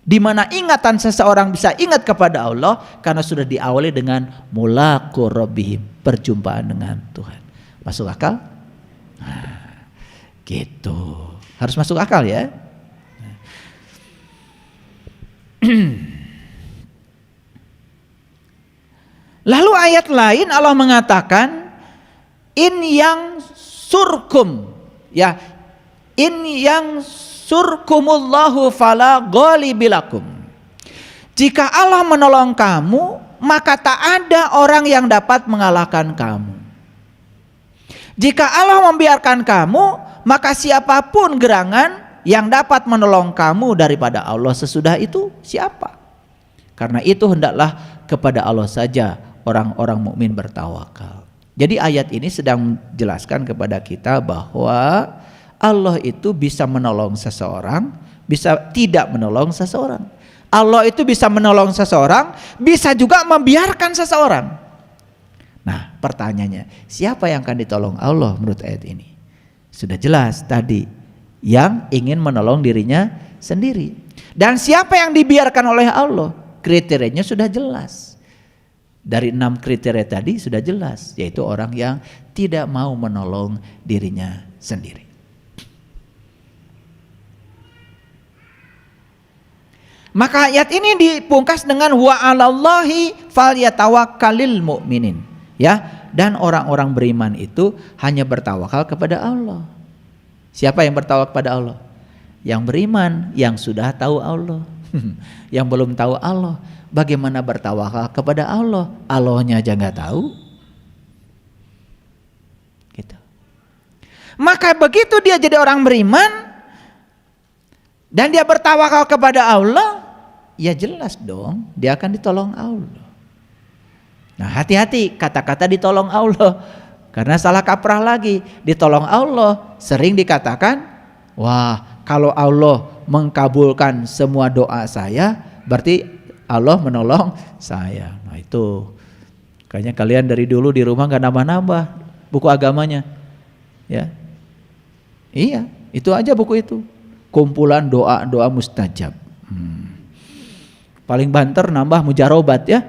di mana ingatan seseorang bisa ingat kepada Allah karena sudah diawali dengan mulaqu rabbihim, perjumpaan dengan Tuhan. Masuk akal? Nah, Gitu. Harus masuk akal ya. Lalu ayat lain Allah mengatakan in yang surkum, ya, in yang surkumullahu fala ghalibilakum. Jika Allah menolong kamu, maka tak ada orang yang dapat mengalahkan kamu. Jika Allah membiarkan kamu, maka siapapun gerangan yang dapat menolong kamu daripada Allah sesudah itu siapa? Karena itu hendaklah kepada Allah saja orang-orang mukmin bertawakal. Jadi ayat ini sedang menjelaskan kepada kita bahwa Allah itu bisa menolong seseorang, bisa tidak menolong seseorang. Allah itu bisa menolong seseorang, bisa juga membiarkan seseorang. Nah, pertanyaannya, siapa yang akan ditolong Allah menurut ayat ini? Sudah jelas tadi, yang ingin menolong dirinya sendiri. Dan siapa yang dibiarkan oleh Allah? Kriterianya sudah jelas. Dari 6 kriteria tadi sudah jelas, yaitu orang yang tidak mau menolong dirinya sendiri. Maka ayat ini dipungkas dengan wa 'alallahi falyatawakkalul mu'minin, ya, dan orang-orang beriman itu hanya bertawakal kepada Allah. Siapa yang bertawakal kepada Allah? Yang beriman, yang sudah tahu Allah. Yang belum tahu Allah, bagaimana bertawakal kepada Allah? Allahnya aja nggak tahu. Gitu. Maka begitu dia jadi orang beriman dan dia bertawakal kepada Allah, ya jelas dong dia akan ditolong Allah. Nah, hati-hati kata-kata ditolong Allah, karena salah kaprah lagi. Ditolong Allah sering dikatakan, wah, kalau Allah mengkabulkan semua doa saya, berarti Allah menolong saya. Nah, itu kayaknya kalian dari dulu di rumah gak nambah-nambah buku agamanya, ya. Iya, itu aja buku itu, kumpulan doa-doa mustajab. Paling banter nambah mujarobat, ya.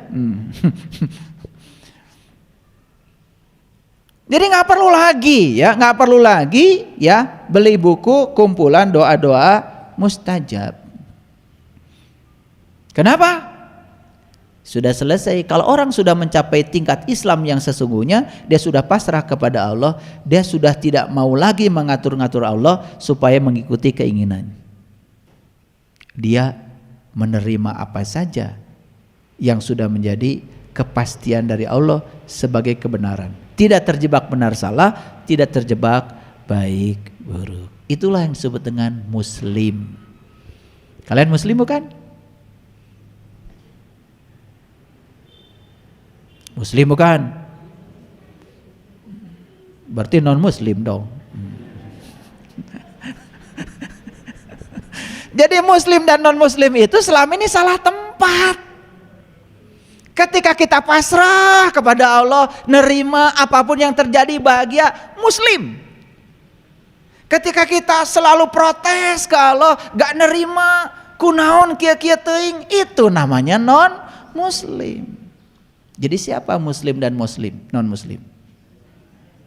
Jadi nggak perlu lagi ya beli buku kumpulan doa-doa mustajab. Kenapa? Sudah selesai. Kalau orang sudah mencapai tingkat Islam yang sesungguhnya, dia sudah pasrah kepada Allah, dia sudah tidak mau lagi mengatur-ngatur Allah supaya mengikuti keinginan. Dia menerima apa saja yang sudah menjadi kepastian dari Allah sebagai kebenaran. Tidak terjebak benar salah, tidak terjebak baik buruk. Itulah yang disebut dengan muslim. Kalian muslim bukan? Muslim bukan? Berarti non muslim dong. Jadi muslim dan non muslim itu selama ini salah tempat. Ketika kita pasrah kepada Allah, nerima apapun yang terjadi, bahagia, muslim. Ketika kita selalu protes ke Allah, gak nerima, kunaon kia-kia teuing, itu namanya non muslim. Jadi siapa muslim dan muslim, non muslim?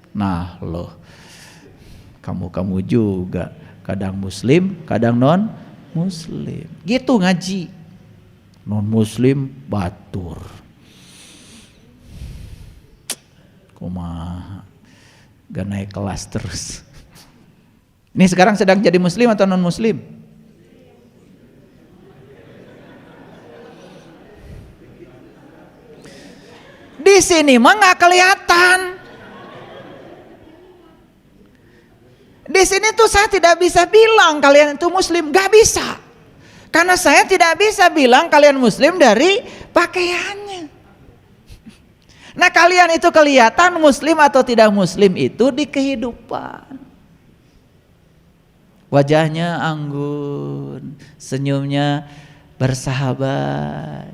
Nah loh, kamu juga kadang muslim, kadang non muslim. Gitu ngaji. Non muslim batur. Kumaha, gak naik kelas terus. Ini sekarang sedang jadi muslim atau non muslim? Di sini mah nggak kelihatan. Di sini tuh saya tidak bisa bilang kalian itu muslim, nggak bisa. Karena saya tidak bisa bilang kalian muslim dari pakaiannya. Nah, kalian itu kelihatan muslim atau tidak muslim itu di kehidupan. Wajahnya anggun, senyumnya bersahabat.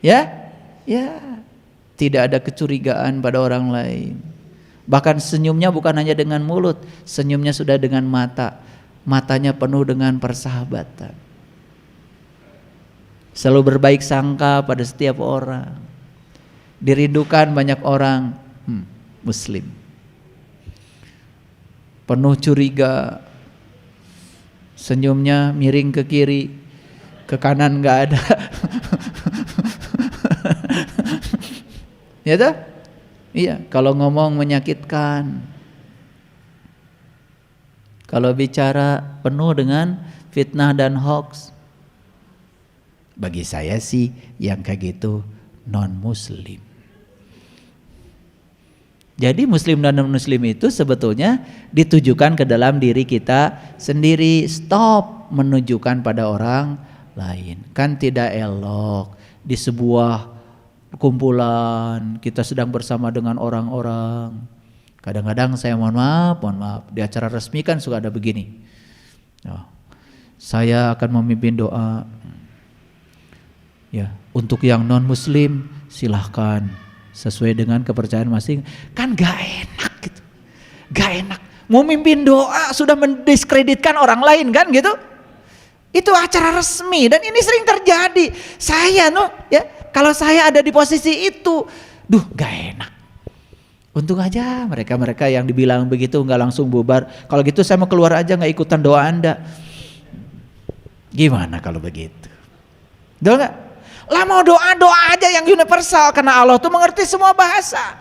Ya? Ya. Tidak ada kecurigaan pada orang lain. Bahkan senyumnya bukan hanya dengan mulut, senyumnya sudah dengan mata. Matanya penuh dengan persahabatan. Selalu berbaik sangka pada setiap orang. Dirindukan banyak orang muslim. penuh curiga, senyumnya miring ke kiri, ke kanan nggak ada. Ya toh? Iya, kalau ngomong menyakitkan, kalau bicara penuh dengan fitnah dan hoax. Bagi saya sih yang kayak gitu non muslim. Jadi muslim dan non muslim itu sebetulnya ditujukan ke dalam diri kita sendiri. Stop menunjukkan pada orang lain. Kan tidak elok di sebuah kumpulan kita sedang bersama dengan orang-orang. Kadang-kadang saya mohon maaf di acara resmi kan suka ada begini. Oh, saya akan memimpin doa. Ya, untuk yang non muslim silahkan sesuai dengan kepercayaan masing. Kan gak enak gitu, gak enak. Mau mimpin doa sudah mendiskreditkan orang lain kan gitu. Itu acara resmi dan ini sering terjadi. Saya kalau saya ada di posisi itu, gak enak. Untung aja mereka yang dibilang begitu nggak langsung bubar. Kalau gitu saya mau keluar aja, nggak ikutan doa Anda. Gimana kalau begitu? Doa nggak? Lah mau doa aja yang universal karena Allah tuh mengerti semua bahasa.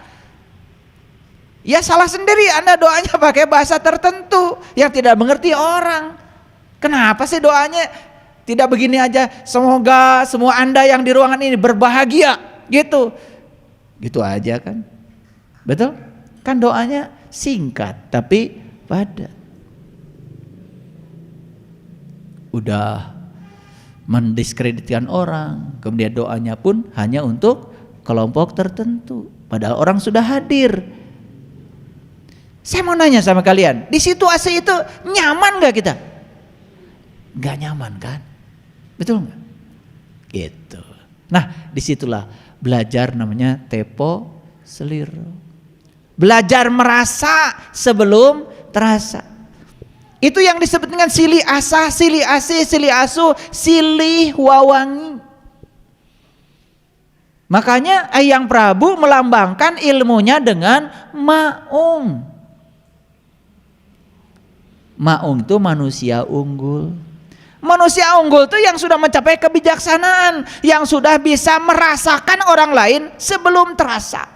Ya salah sendiri Anda doanya pakai bahasa tertentu yang tidak mengerti orang. Kenapa sih doanya tidak begini aja? Semoga semua Anda yang di ruangan ini berbahagia gitu. Gitu aja kan? Betul? Kan doanya singkat tapi padat. Udah mendiskreditkan orang, kemudian doanya pun hanya untuk kelompok tertentu. Padahal orang sudah hadir. Saya mau nanya sama kalian, di situasi itu nyaman gak kita? Gak nyaman kan? Betul gak? Gitu. Nah disitulah belajar namanya tepo seliro. Belajar merasa sebelum terasa. Itu yang disebut dengan silih asah, silih asih, silih asuh, silih wawangi. Makanya Hyang Prabu melambangkan ilmunya dengan maung. Maung itu manusia unggul. Manusia unggul itu yang sudah mencapai kebijaksanaan, yang sudah bisa merasakan orang lain sebelum terasa.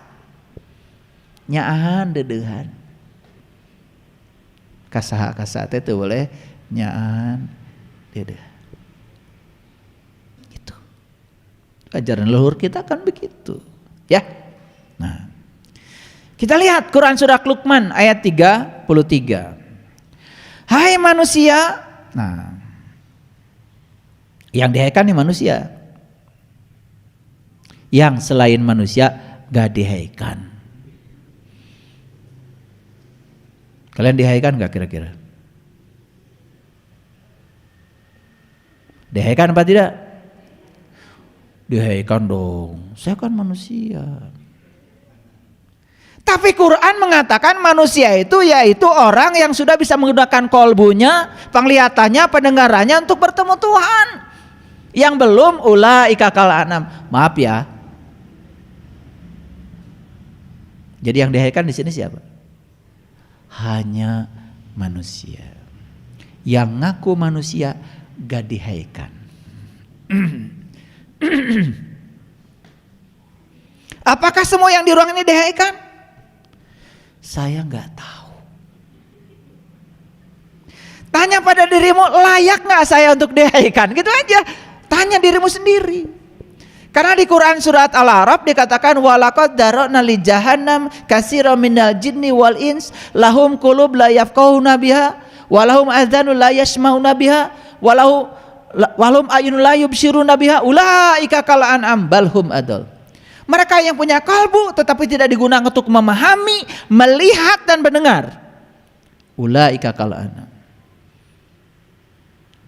Nyaan dedehan. Kasaha itu boleh nyaan dedehan. Gitu. Ajaran leluhur kita kan begitu. Ya. Nah. Kita lihat Quran surah Luqman ayat 33. Hai manusia. Nah. Yang dihaikan nih manusia. Yang selain manusia gak dihaikan. Kalian dihaikan gak kira-kira? Dihaikan apa tidak? Dihaikan dong. Saya kan manusia. Tapi Quran mengatakan manusia itu yaitu orang yang sudah bisa menggunakan kolbunya, penglihatannya, pendengarannya untuk bertemu Tuhan. Yang belum ulaika kal anam. Maaf ya. Jadi yang dihaikan di sini siapa? Hanya manusia. Yang ngaku manusia gak dihaikan. Apakah semua yang di ruang ini dihaikan? Saya gak tahu. Tanya pada dirimu, layak gak saya untuk dihaikan? Gitu aja. Tanya dirimu sendiri. Karena di Quran surat Al-A'raf dikatakan walaqad darana li jahannam katsiran minal jinni wal ins lahum qulub la yafqahuna biha wa lahum adzanun la yasma'una biha wa lahum ayunun la yubsiruna biha ulaika kal an'am bal hum adall. Mereka yang punya kalbu tetapi tidak digunakan untuk memahami, melihat dan mendengar. Ulaika kal an'am.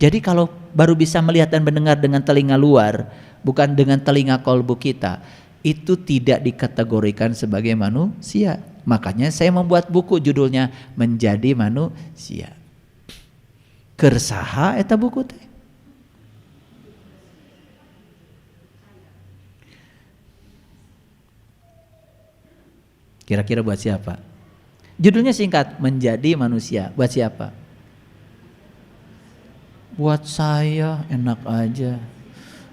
Jadi kalau baru bisa melihat dan mendengar dengan telinga luar, bukan dengan telinga kolbu kita, itu tidak dikategorikan sebagai manusia. Makanya saya membuat buku judulnya Menjadi Manusia. Kersaha eta buku teh. Kira-kira buat siapa? Judulnya singkat, Menjadi Manusia. Buat siapa? Buat saya, enak aja.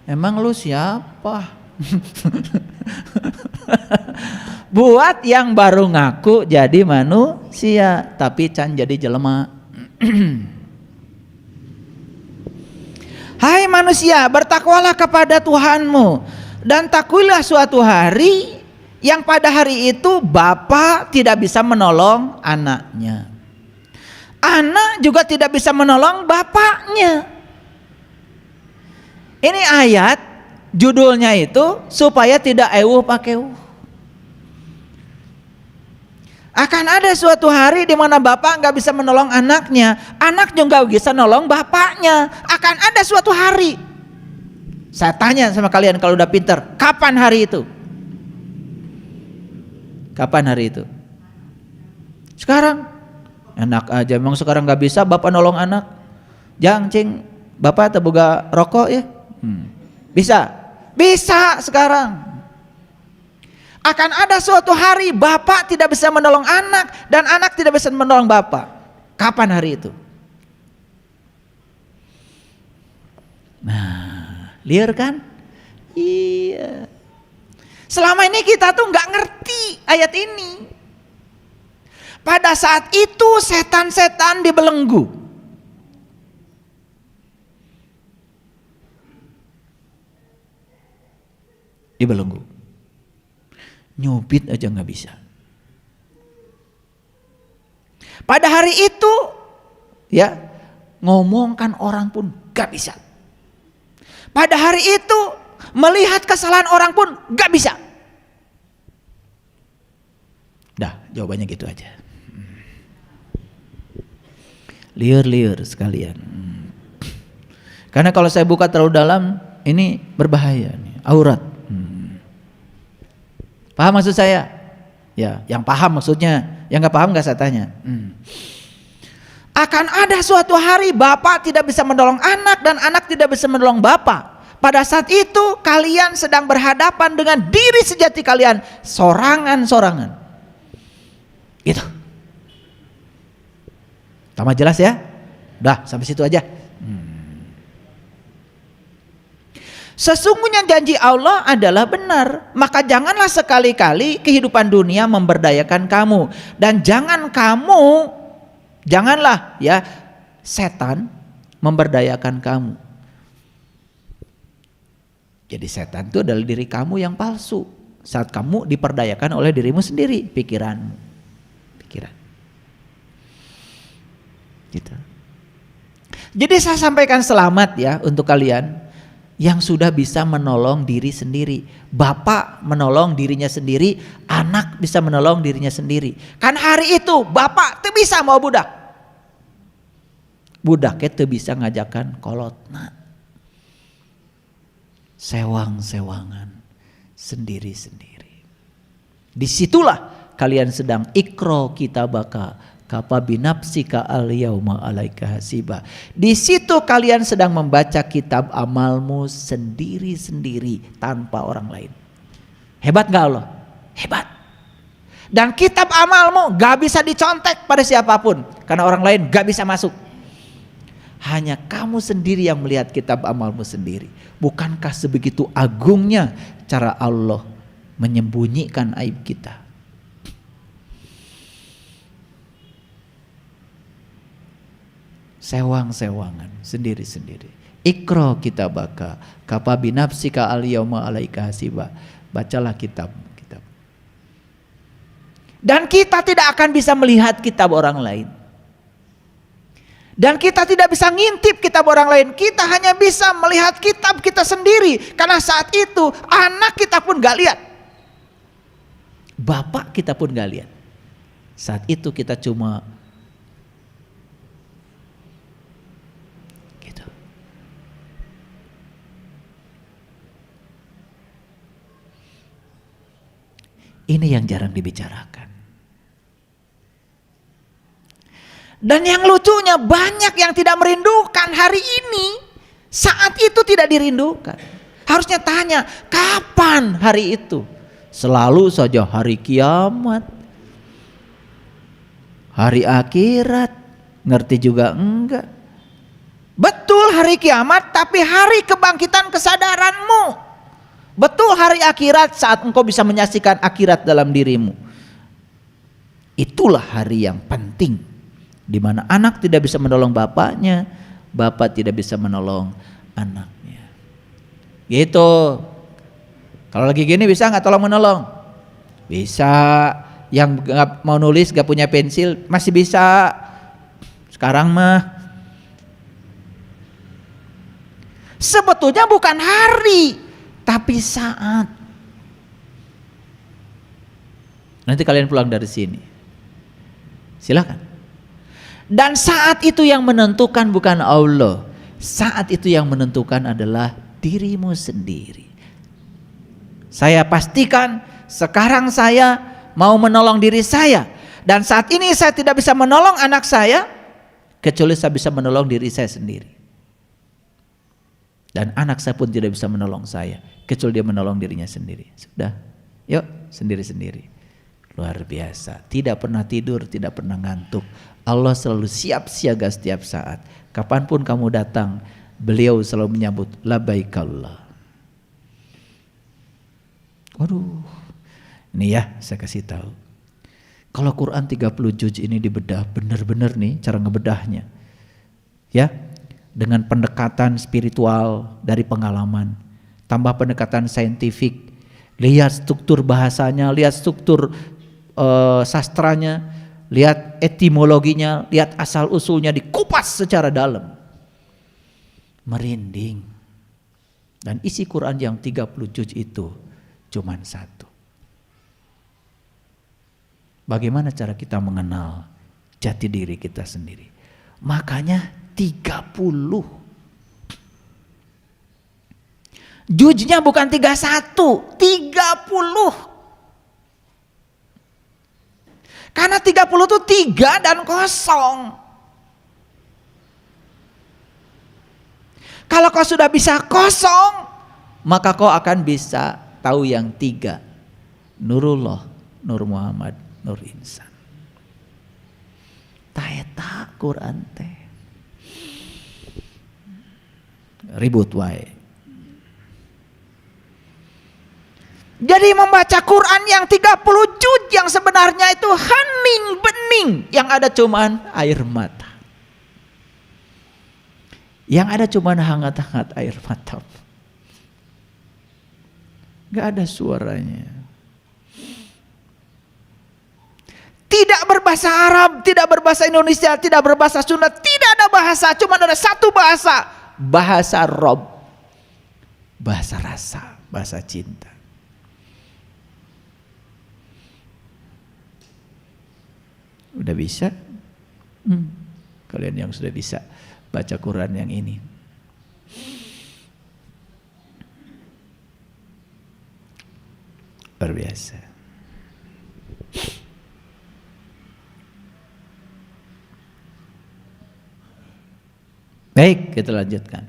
Emang lu siapa? Buat yang baru ngaku jadi manusia tapi can jadi jelema. Hai manusia, bertakwalah kepada Tuhanmu dan takuilah suatu hari yang pada hari itu bapak tidak bisa menolong anaknya. Anak juga tidak bisa menolong bapaknya. Ini ayat judulnya itu supaya tidak ewuh pakeuh. Akan ada suatu hari di mana bapak nggak bisa menolong anaknya, anak juga nggak bisa nolong bapaknya. Akan ada suatu hari. Saya tanya sama kalian kalau udah pinter, kapan hari itu? Kapan hari itu? Sekarang. Enak aja, memang sekarang nggak bisa bapak nolong anak. Jang cing, bapak terbuka rokok ya? Bisa, bisa sekarang. Akan ada suatu hari bapak tidak bisa menolong anak dan anak tidak bisa menolong bapak. Kapan hari itu? Nah, liar kan? Iya. Selama ini kita tuh nggak ngerti ayat ini. Pada saat itu setan-setan dibelenggu. Dibelenggu. Nyubit aja nggak bisa. Pada hari itu ya ngomongkan orang pun nggak bisa. Pada hari itu melihat kesalahan orang pun nggak bisa. Dah jawabannya gitu aja. Liar-liar sekalian. Karena kalau saya buka terlalu dalam ini berbahaya nih, aurat. Paham maksud saya? Ya, yang paham maksudnya, yang nggak paham nggak saya tanya. Akan ada suatu hari bapak tidak bisa menolong anak dan anak tidak bisa menolong bapak. Pada saat itu kalian sedang berhadapan dengan diri sejati kalian sorangan-sorangan. Gitu. Tambah jelas ya? Udah sampai situ aja. Sesungguhnya janji Allah adalah benar, maka janganlah sekali-kali kehidupan dunia memberdayakan kamu, dan janganlah ya setan memberdayakan kamu. Jadi setan itu adalah diri kamu yang palsu saat kamu diperdayakan oleh dirimu sendiri, pikiran. Gitu. Jadi saya sampaikan selamat ya untuk kalian yang sudah bisa menolong diri sendiri. Bapak menolong dirinya sendiri, anak bisa menolong dirinya sendiri. Kan hari itu bapak tuh bisa mau budak. Budaknya tuh bisa ngajakan kolotna. Sewang-sewangan sendiri-sendiri. Disitulah kalian sedang ikro kitabaka kapa binapsika al yauma alaika hasiba. Di situ kalian sedang membaca kitab amalmu sendiri-sendiri tanpa orang lain. Hebat gak Allah? Hebat. Dan kitab amalmu gak bisa dicontek pada siapapun karena orang lain gak bisa masuk. Hanya kamu sendiri yang melihat kitab amalmu sendiri. Bukankah sebegitu agungnya cara Allah menyembunyikan aib kita? Sewang-sewangan sendiri-sendiri. Ikro kitabaka kapa binafsika al yauma alaika hasiba. Bacalah kitab. Dan kita tidak akan bisa melihat kitab orang lain. Dan kita tidak bisa ngintip kitab orang lain. Kita hanya bisa melihat kitab kita sendiri. Karena saat itu anak kita pun gak lihat. Bapak kita pun gak lihat. Saat itu kita cuma ini yang jarang dibicarakan. Dan yang lucunya banyak yang tidak merindukan hari ini. Saat itu tidak dirindukan. Harusnya tanya, kapan hari itu? Selalu saja hari kiamat. Hari akhirat ngerti juga enggak. Betul hari kiamat, tapi hari kebangkitan kesadaranmu. Betul hari akhirat saat engkau bisa menyaksikan akhirat dalam dirimu. Itulah hari yang penting, di mana anak tidak bisa menolong bapaknya, bapak tidak bisa menolong anaknya. Gitu. Kalau lagi gini bisa nggak tolong menolong? Bisa. Yang nggak mau nulis, nggak punya pensil masih bisa. Sekarang mah sebetulnya bukan hari, tapi saat. Nanti kalian pulang dari sini, silakan. Dan saat itu yang menentukan bukan Allah. Saat itu yang menentukan adalah dirimu sendiri. Saya pastikan sekarang saya mau menolong diri saya, dan saat ini saya tidak bisa menolong anak saya kecuali saya bisa menolong diri saya sendiri. Dan anak saya pun tidak bisa menolong saya kecuali dia menolong dirinya sendiri. Sudah, yuk sendiri-sendiri. Luar biasa, tidak pernah tidur, tidak pernah ngantuk. Allah selalu siap siaga setiap saat. Kapanpun kamu datang, beliau selalu menyambut labaikallah. Waduh, ini ya saya kasih tahu. Kalau Quran 30 juz ini dibedah benar-benar nih cara ngebedahnya. Ya, dengan pendekatan spiritual dari pengalaman, tambah pendekatan saintifik, lihat struktur bahasanya, lihat struktur sastranya, lihat etimologinya, lihat asal usulnya, dikupas secara dalam. Merinding. Dan isi Quran yang 30 juz itu cuman satu. Bagaimana cara kita mengenal jati diri kita sendiri? Makanya 30. Juznya bukan 31, 30. Karena 30 itu 3 dan kosong. Kalau kau sudah bisa kosong, maka kau akan bisa tahu yang 3. Nurullah, Nur Muhammad, Nur Insan. Taeta Quran teh ribut wae. Jadi membaca Quran yang 30 juz yang sebenarnya itu hening bening, yang ada cuman air mata. Yang ada cuman hangat-hangat air mata. Gak ada suaranya. Tidak berbahasa Arab, tidak berbahasa Indonesia, tidak berbahasa Sunda, tidak ada bahasa, cuma ada satu bahasa, bahasa Rob, bahasa rasa, bahasa cinta. Udah bisa? Kalian yang sudah bisa baca Quran yang ini. Luar biasa. Baik, kita lanjutkan.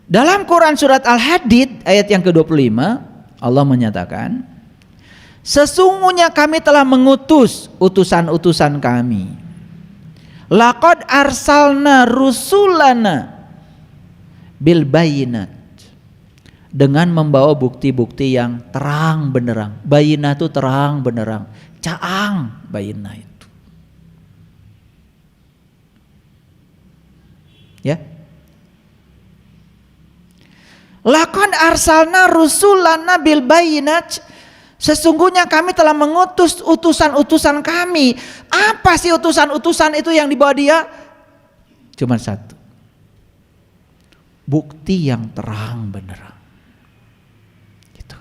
Dalam Quran surat Al-Hadid ayat yang ke-25, Allah menyatakan, sesungguhnya kami telah mengutus utusan-utusan kami. Laqad arsalna rusulana bil bayinat, dengan membawa bukti-bukti yang terang benderang. Bayinah itu terang benderang, caang bayinah itu. Ya. Laqad arsalna rusulana bil bayinat, sesungguhnya kami telah mengutus utusan-utusan kami. Apa sih utusan-utusan itu yang dibawa dia? Cuma satu. Bukti yang terang benderang. Gitu.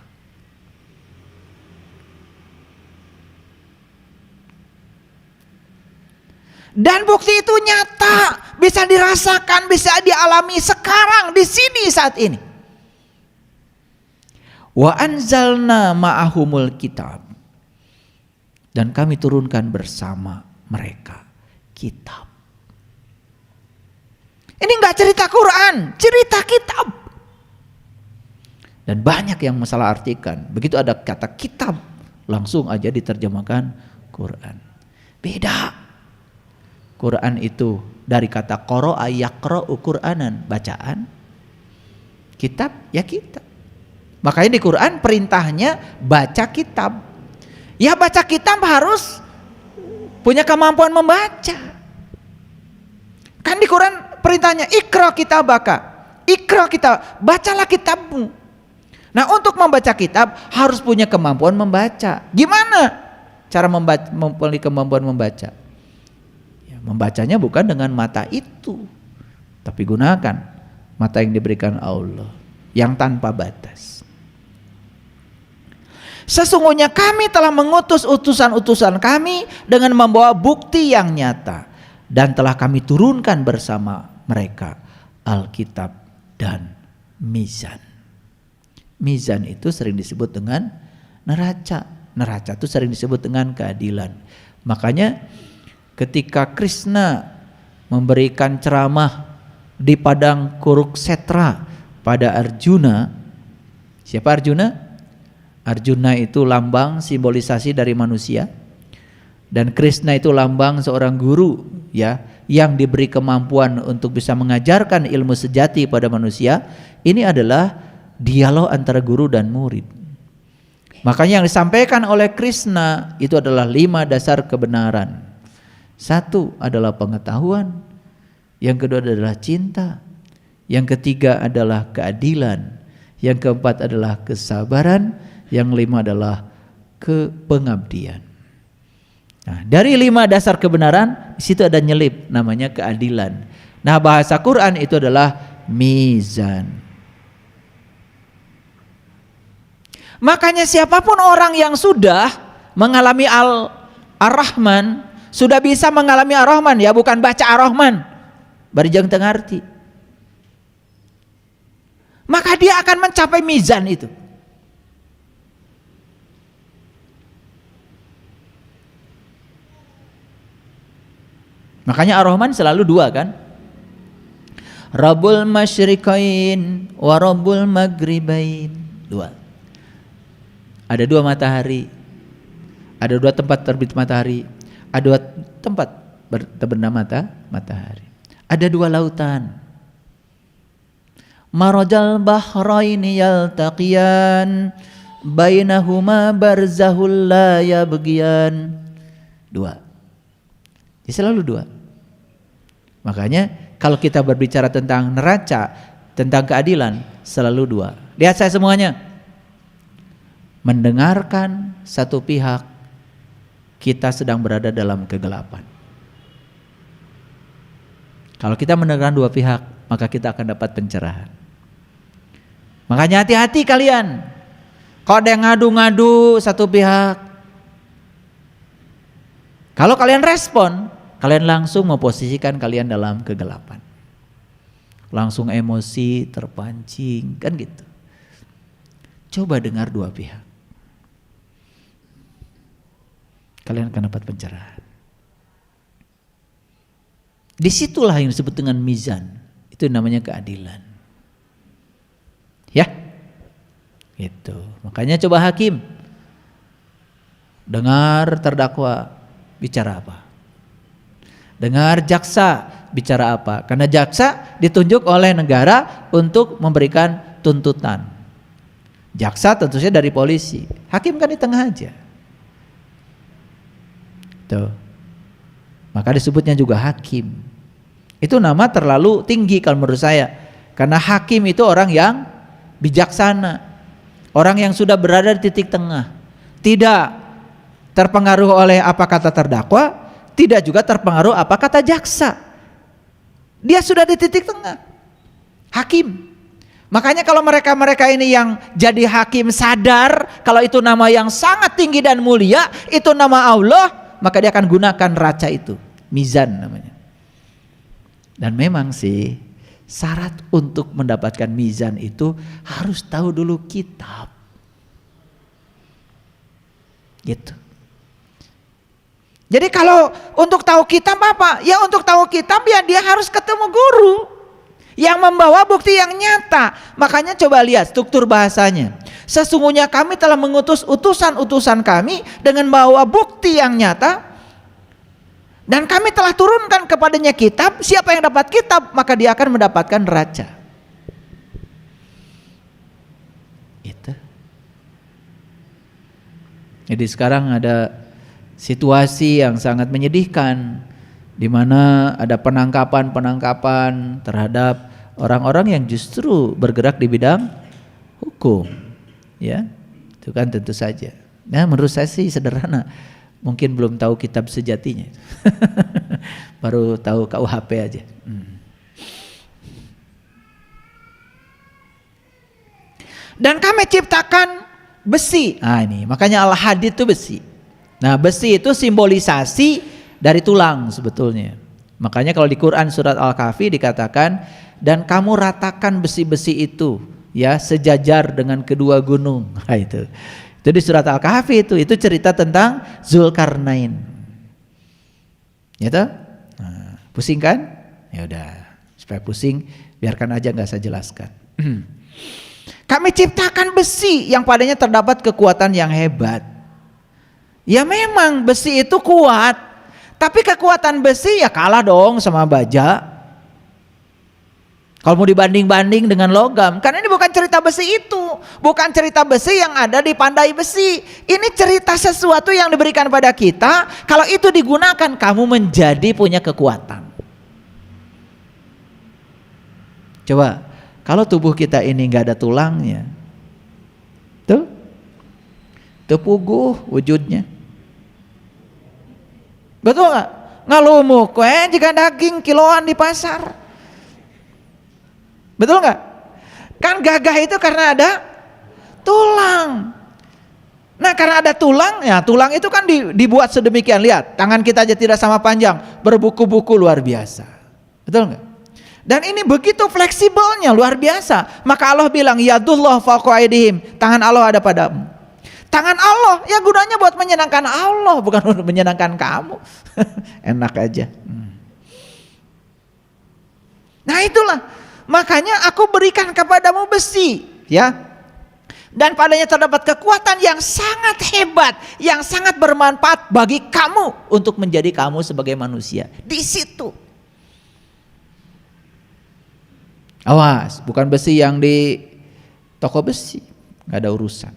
Dan bukti itu nyata, bisa dirasakan, bisa dialami sekarang, di sini, saat ini. Wa anzalna ma'ahumul kitab, dan kami turunkan bersama mereka kitab. Ini enggak cerita Quran, cerita kitab. Dan banyak yang masalah artikan. Begitu ada kata kitab, langsung aja diterjemahkan Quran. Beda. Quran itu dari kata qara'a yaqra'u Qur'anan, bacaan. Kitab ya kitab. Makanya di Quran perintahnya baca kitab. Ya baca kitab harus punya kemampuan membaca. Kan di Quran perintahnya ikra kitabaka. Ikra kitab, bacalah kitabmu. Nah, untuk membaca kitab harus punya kemampuan membaca. Gimana cara mempunyai kemampuan membaca? Ya, membacanya bukan dengan mata itu, tapi gunakan mata yang diberikan Allah yang tanpa batas. Sesungguhnya kami telah mengutus utusan-utusan kami dengan membawa bukti yang nyata, dan telah kami turunkan bersama mereka Alkitab dan mizan. Mizan itu sering disebut dengan neraca. Neraca itu sering disebut dengan keadilan. Makanya ketika Krishna memberikan ceramah di padang Kuruksetra pada Arjuna, siapa Arjuna? Arjuna itu lambang simbolisasi dari manusia, dan Krishna itu lambang seorang guru ya, yang diberi kemampuan untuk bisa mengajarkan ilmu sejati pada manusia. Ini adalah dialog antara guru dan murid. Makanya yang disampaikan oleh Krishna itu adalah 5 dasar kebenaran. 1 adalah pengetahuan, yang kedua adalah cinta, yang ketiga adalah keadilan, yang keempat adalah kesabaran, yang 5 adalah kepengabdian. Nah, dari 5 dasar kebenaran, di situ ada nyelip namanya keadilan. Nah, bahasa Quran itu adalah mizan. Makanya siapapun orang yang sudah mengalami Ar-Rahman, sudah bisa mengalami Ar-Rahman, ya bukan baca Ar-Rahman, barijang tengah arti, maka dia akan mencapai mizan itu. Makanya Ar-Rahman selalu 2 kan? Rabbul masyriqain wa rabbul maghribain. 2. Ada 2 matahari. Ada 2 tempat terbit matahari. Ada 2 tempat terbenam matahari. Ada 2 lautan. Marajal bahraini yaltaqiyan bainahuma barzahul la yabghiyan. 2. Jadi selalu 2. Makanya kalau kita berbicara tentang neraca, tentang keadilan, selalu 2. Lihat saya semuanya. Mendengarkan satu pihak, kita sedang berada dalam kegelapan. Kalau kita mendengarkan 2 pihak, maka kita akan dapat pencerahan. Makanya hati-hati kalian. Kalau ada yang ngadu-ngadu satu pihak, kalau kalian respon, kalian langsung memposisikan kalian dalam kegelapan. Langsung emosi, terpancing, kan gitu. Coba dengar 2 pihak. Kalian akan dapat pencerahan. Disitulah yang disebut dengan mizan. Itu namanya keadilan. Ya, gitu. Makanya coba hakim, dengar terdakwa bicara apa, dengar jaksa bicara apa. Karena jaksa ditunjuk oleh negara untuk memberikan tuntutan. Jaksa tentu saja dari polisi, hakim kan di tengah aja. Tuh. Maka disebutnya juga hakim. Itu nama terlalu tinggi kalau menurut saya. Karena hakim itu orang yang bijaksana, orang yang sudah berada di titik tengah, tidak terpengaruh oleh apa kata terdakwa, tidak juga terpengaruh apa kata jaksa. Dia sudah di titik tengah, hakim. Makanya kalau mereka-mereka ini yang jadi hakim sadar kalau itu nama yang sangat tinggi dan mulia, itu nama Allah, maka dia akan gunakan raca itu, mizan namanya. Dan memang sih syarat untuk mendapatkan mizan itu harus tahu dulu kitab. Gitu. Jadi kalau untuk tahu kitab apa? Ya untuk tahu kitab ya dia harus ketemu guru. yang membawa bukti yang nyata. Makanya coba lihat struktur bahasanya. Sesungguhnya kami telah mengutus utusan-utusan kami dengan membawa bukti yang nyata, dan kami telah turunkan kepadanya kitab. Siapa yang dapat kitab, maka dia akan mendapatkan raja. Itu. Jadi sekarang ada situasi yang sangat menyedihkan, di mana ada penangkapan terhadap orang-orang yang justru bergerak di bidang hukum, ya, itu kan tentu saja. Nah, menurut saya sih sederhana, mungkin belum tahu kitab sejatinya, baru tahu KUHP aja. Dan kami ciptakan besi. Nah ini, makanya al-hadid itu besi. Nah besi itu simbolisasi dari tulang sebetulnya. Makanya kalau di Quran surat Al-Kahfi dikatakan, dan kamu ratakan besi-besi itu ya sejajar dengan kedua gunung. Nah, itu di surat Al-Kahfi itu cerita tentang Zulkarnain. Ya toh? Nah, pusing kan? Ya udah, supaya pusing biarkan aja, nggak saya jelaskan. Kami ciptakan besi yang padanya terdapat kekuatan yang hebat. Ya memang besi itu kuat, tapi kekuatan besi ya kalah dong sama baja. Kalau mau dibanding-banding dengan logam, karena ini bukan cerita besi itu, bukan cerita besi yang ada di pandai besi. Ini cerita sesuatu yang diberikan pada kita. Kalau itu digunakan, kamu menjadi punya kekuatan. Coba, kalau tubuh kita ini nggak ada tulangnya, tuh puguh wujudnya. Betul nggak? Ngalumuk jika daging kiloan di pasar. Betul nggak? Kan gagah itu karena ada tulang. Nah karena ada tulang, ya tulang itu kan dibuat sedemikian. Lihat, tangan kita aja tidak sama panjang, berbuku-buku luar biasa. Betul nggak? Dan ini begitu fleksibelnya, luar biasa. Maka Allah bilang, yadullah fawqa aydihim, tangan Allah ada padamu. Tangan Allah ya gunanya buat menyenangkan Allah, bukan untuk menyenangkan kamu. Enak aja. Nah itulah, makanya aku berikan kepadamu besi, ya. Dan padanya terdapat kekuatan yang sangat hebat, yang sangat bermanfaat bagi kamu untuk menjadi kamu sebagai manusia. Di situ. Awas, bukan besi yang di toko besi, nggak ada urusan.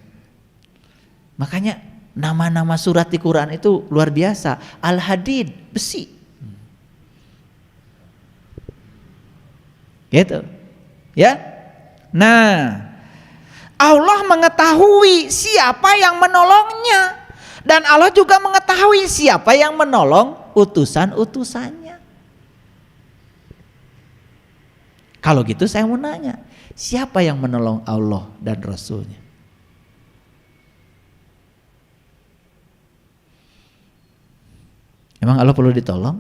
Makanya nama-nama surat di Quran itu luar biasa. Al-Hadid, besi. Gitu. Ya. Nah, Allah mengetahui siapa yang menolongnya, dan Allah juga mengetahui siapa yang menolong utusan-utusannya. Kalau gitu saya mau nanya, siapa yang menolong Allah dan Rasulnya? Emang Allah perlu ditolong?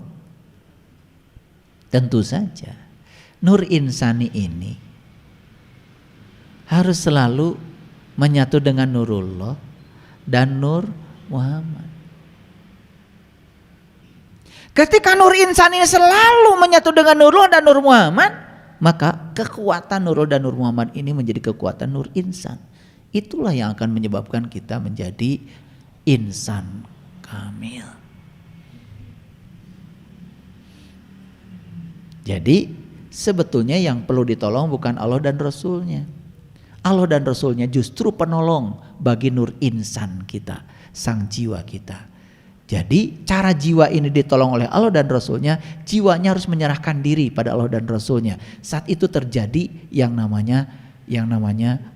Tentu saja. Nur insani ini harus selalu menyatu dengan Nurullah dan Nur Muhammad. Ketika Nur insani ini selalu menyatu dengan Nurullah dan Nur Muhammad, maka kekuatan Nurullah dan Nur Muhammad ini menjadi kekuatan Nur insan. Itulah yang akan menyebabkan kita menjadi insan kamil. Jadi sebetulnya yang perlu ditolong bukan Allah dan Rasulnya. Allah dan Rasulnya justru penolong bagi nur insan kita, sang jiwa kita. Jadi cara jiwa ini ditolong oleh Allah dan Rasulnya, jiwanya harus menyerahkan diri pada Allah dan Rasulnya. Saat itu terjadi yang namanya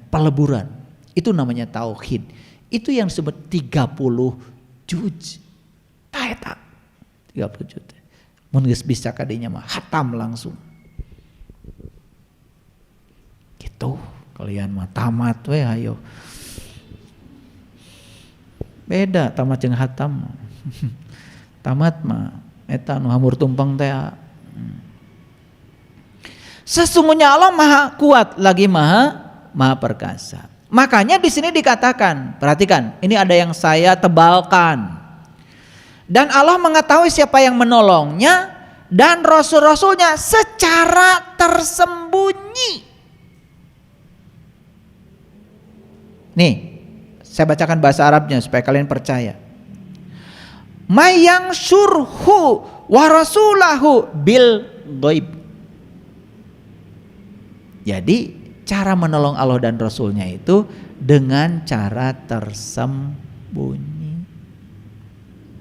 peleburan. Itu namanya tauhid. Itu yang disebut 30 juz. Taeta 30 juz. Mun geus bisa kadinya mah hatam langsung. Gitu. Kalian mah tamat we ayo. Beda tamat jeung hatam. Tamat mah eta nu hamur tumpeng teh. Sesungguhnya Allah Maha Kuat lagi Maha Perkasa. Makanya di sini dikatakan, perhatikan, ini ada yang saya tebalkan. Dan Allah mengetahui siapa yang menolongnya, dan rasul-rasulnya secara tersembunyi. Nih, saya bacakan bahasa Arabnya supaya kalian percaya. Mayang surhu wa rasulahu bil ghaib. Jadi cara menolong Allah dan Rasulnya itu dengan cara tersembunyi.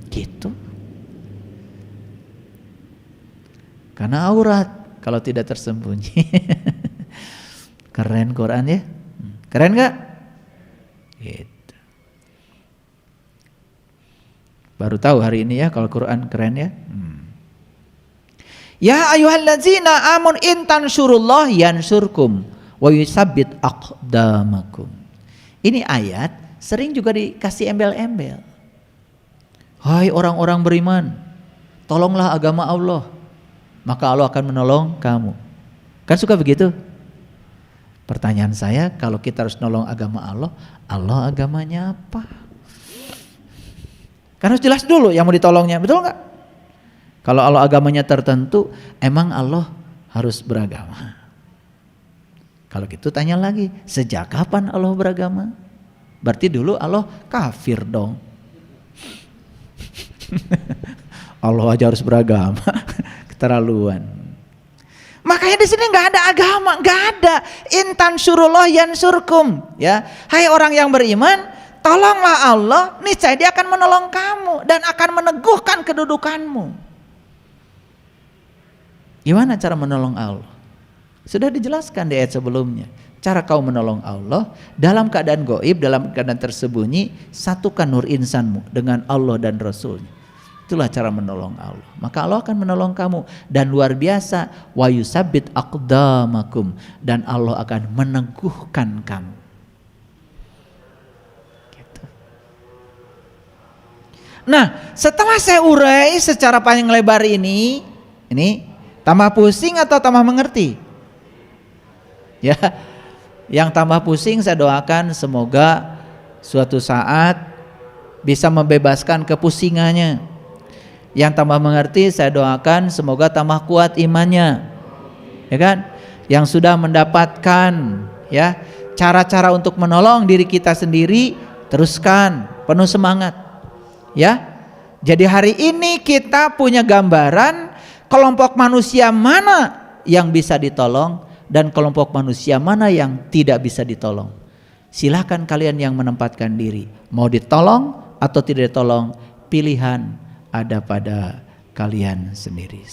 Gitu. Karena aurat kalau tidak tersembunyi. Keren Quran ya? Keren gak? Gitu. Baru tahu hari ini ya kalau Quran keren ya. Ya ayyuhallazina amun in tansurullah yansurkum wa yusabbit aqdamakum. Ini ayat sering juga dikasih embel-embel. Hai orang-orang beriman, tolonglah agama Allah, maka Allah akan menolong kamu. Kan suka begitu? Pertanyaan saya, kalau kita harus nolong agama Allah, Allah agamanya apa? Kan harus jelas dulu yang mau ditolongnya, betul nggak? Kalau Allah agamanya tertentu, emang Allah harus beragama? Kalau gitu tanya lagi, sejak kapan Allah beragama? Berarti dulu Allah kafir dong. Allah aja harus beragama, keterlaluan. Makanya di sini nggak ada agama, nggak ada. Intan surullah yansurkum, ya. Hai orang yang beriman, tolonglah Allah, niscaya Dia akan menolong kamu dan akan meneguhkan kedudukanmu. Gimana cara menolong Allah? Sudah dijelaskan di ayat sebelumnya. Cara kau menolong Allah dalam keadaan gaib, dalam keadaan tersembunyi, satukan nur insanmu dengan Allah dan Rasulnya. Itulah cara menolong Allah. Maka Allah akan menolong kamu dan luar biasa, wa yusabbit aqdamakum, dan Allah akan meneguhkan kamu. Gitu. Nah, setelah saya urai secara panjang lebar ini tambah pusing atau tambah mengerti? Ya, yang tambah pusing saya doakan semoga suatu saat bisa membebaskan kepusingannya. Yang tambah mengerti saya doakan semoga tambah kuat imannya. Ya kan? Yang sudah mendapatkan ya cara-cara untuk menolong diri kita sendiri, teruskan, penuh semangat. Ya. Jadi hari ini kita punya gambaran kelompok manusia mana yang bisa ditolong dan kelompok manusia mana yang tidak bisa ditolong. Silakan kalian yang menempatkan diri, mau ditolong atau tidak ditolong, pilihan ada pada kalian sendiri.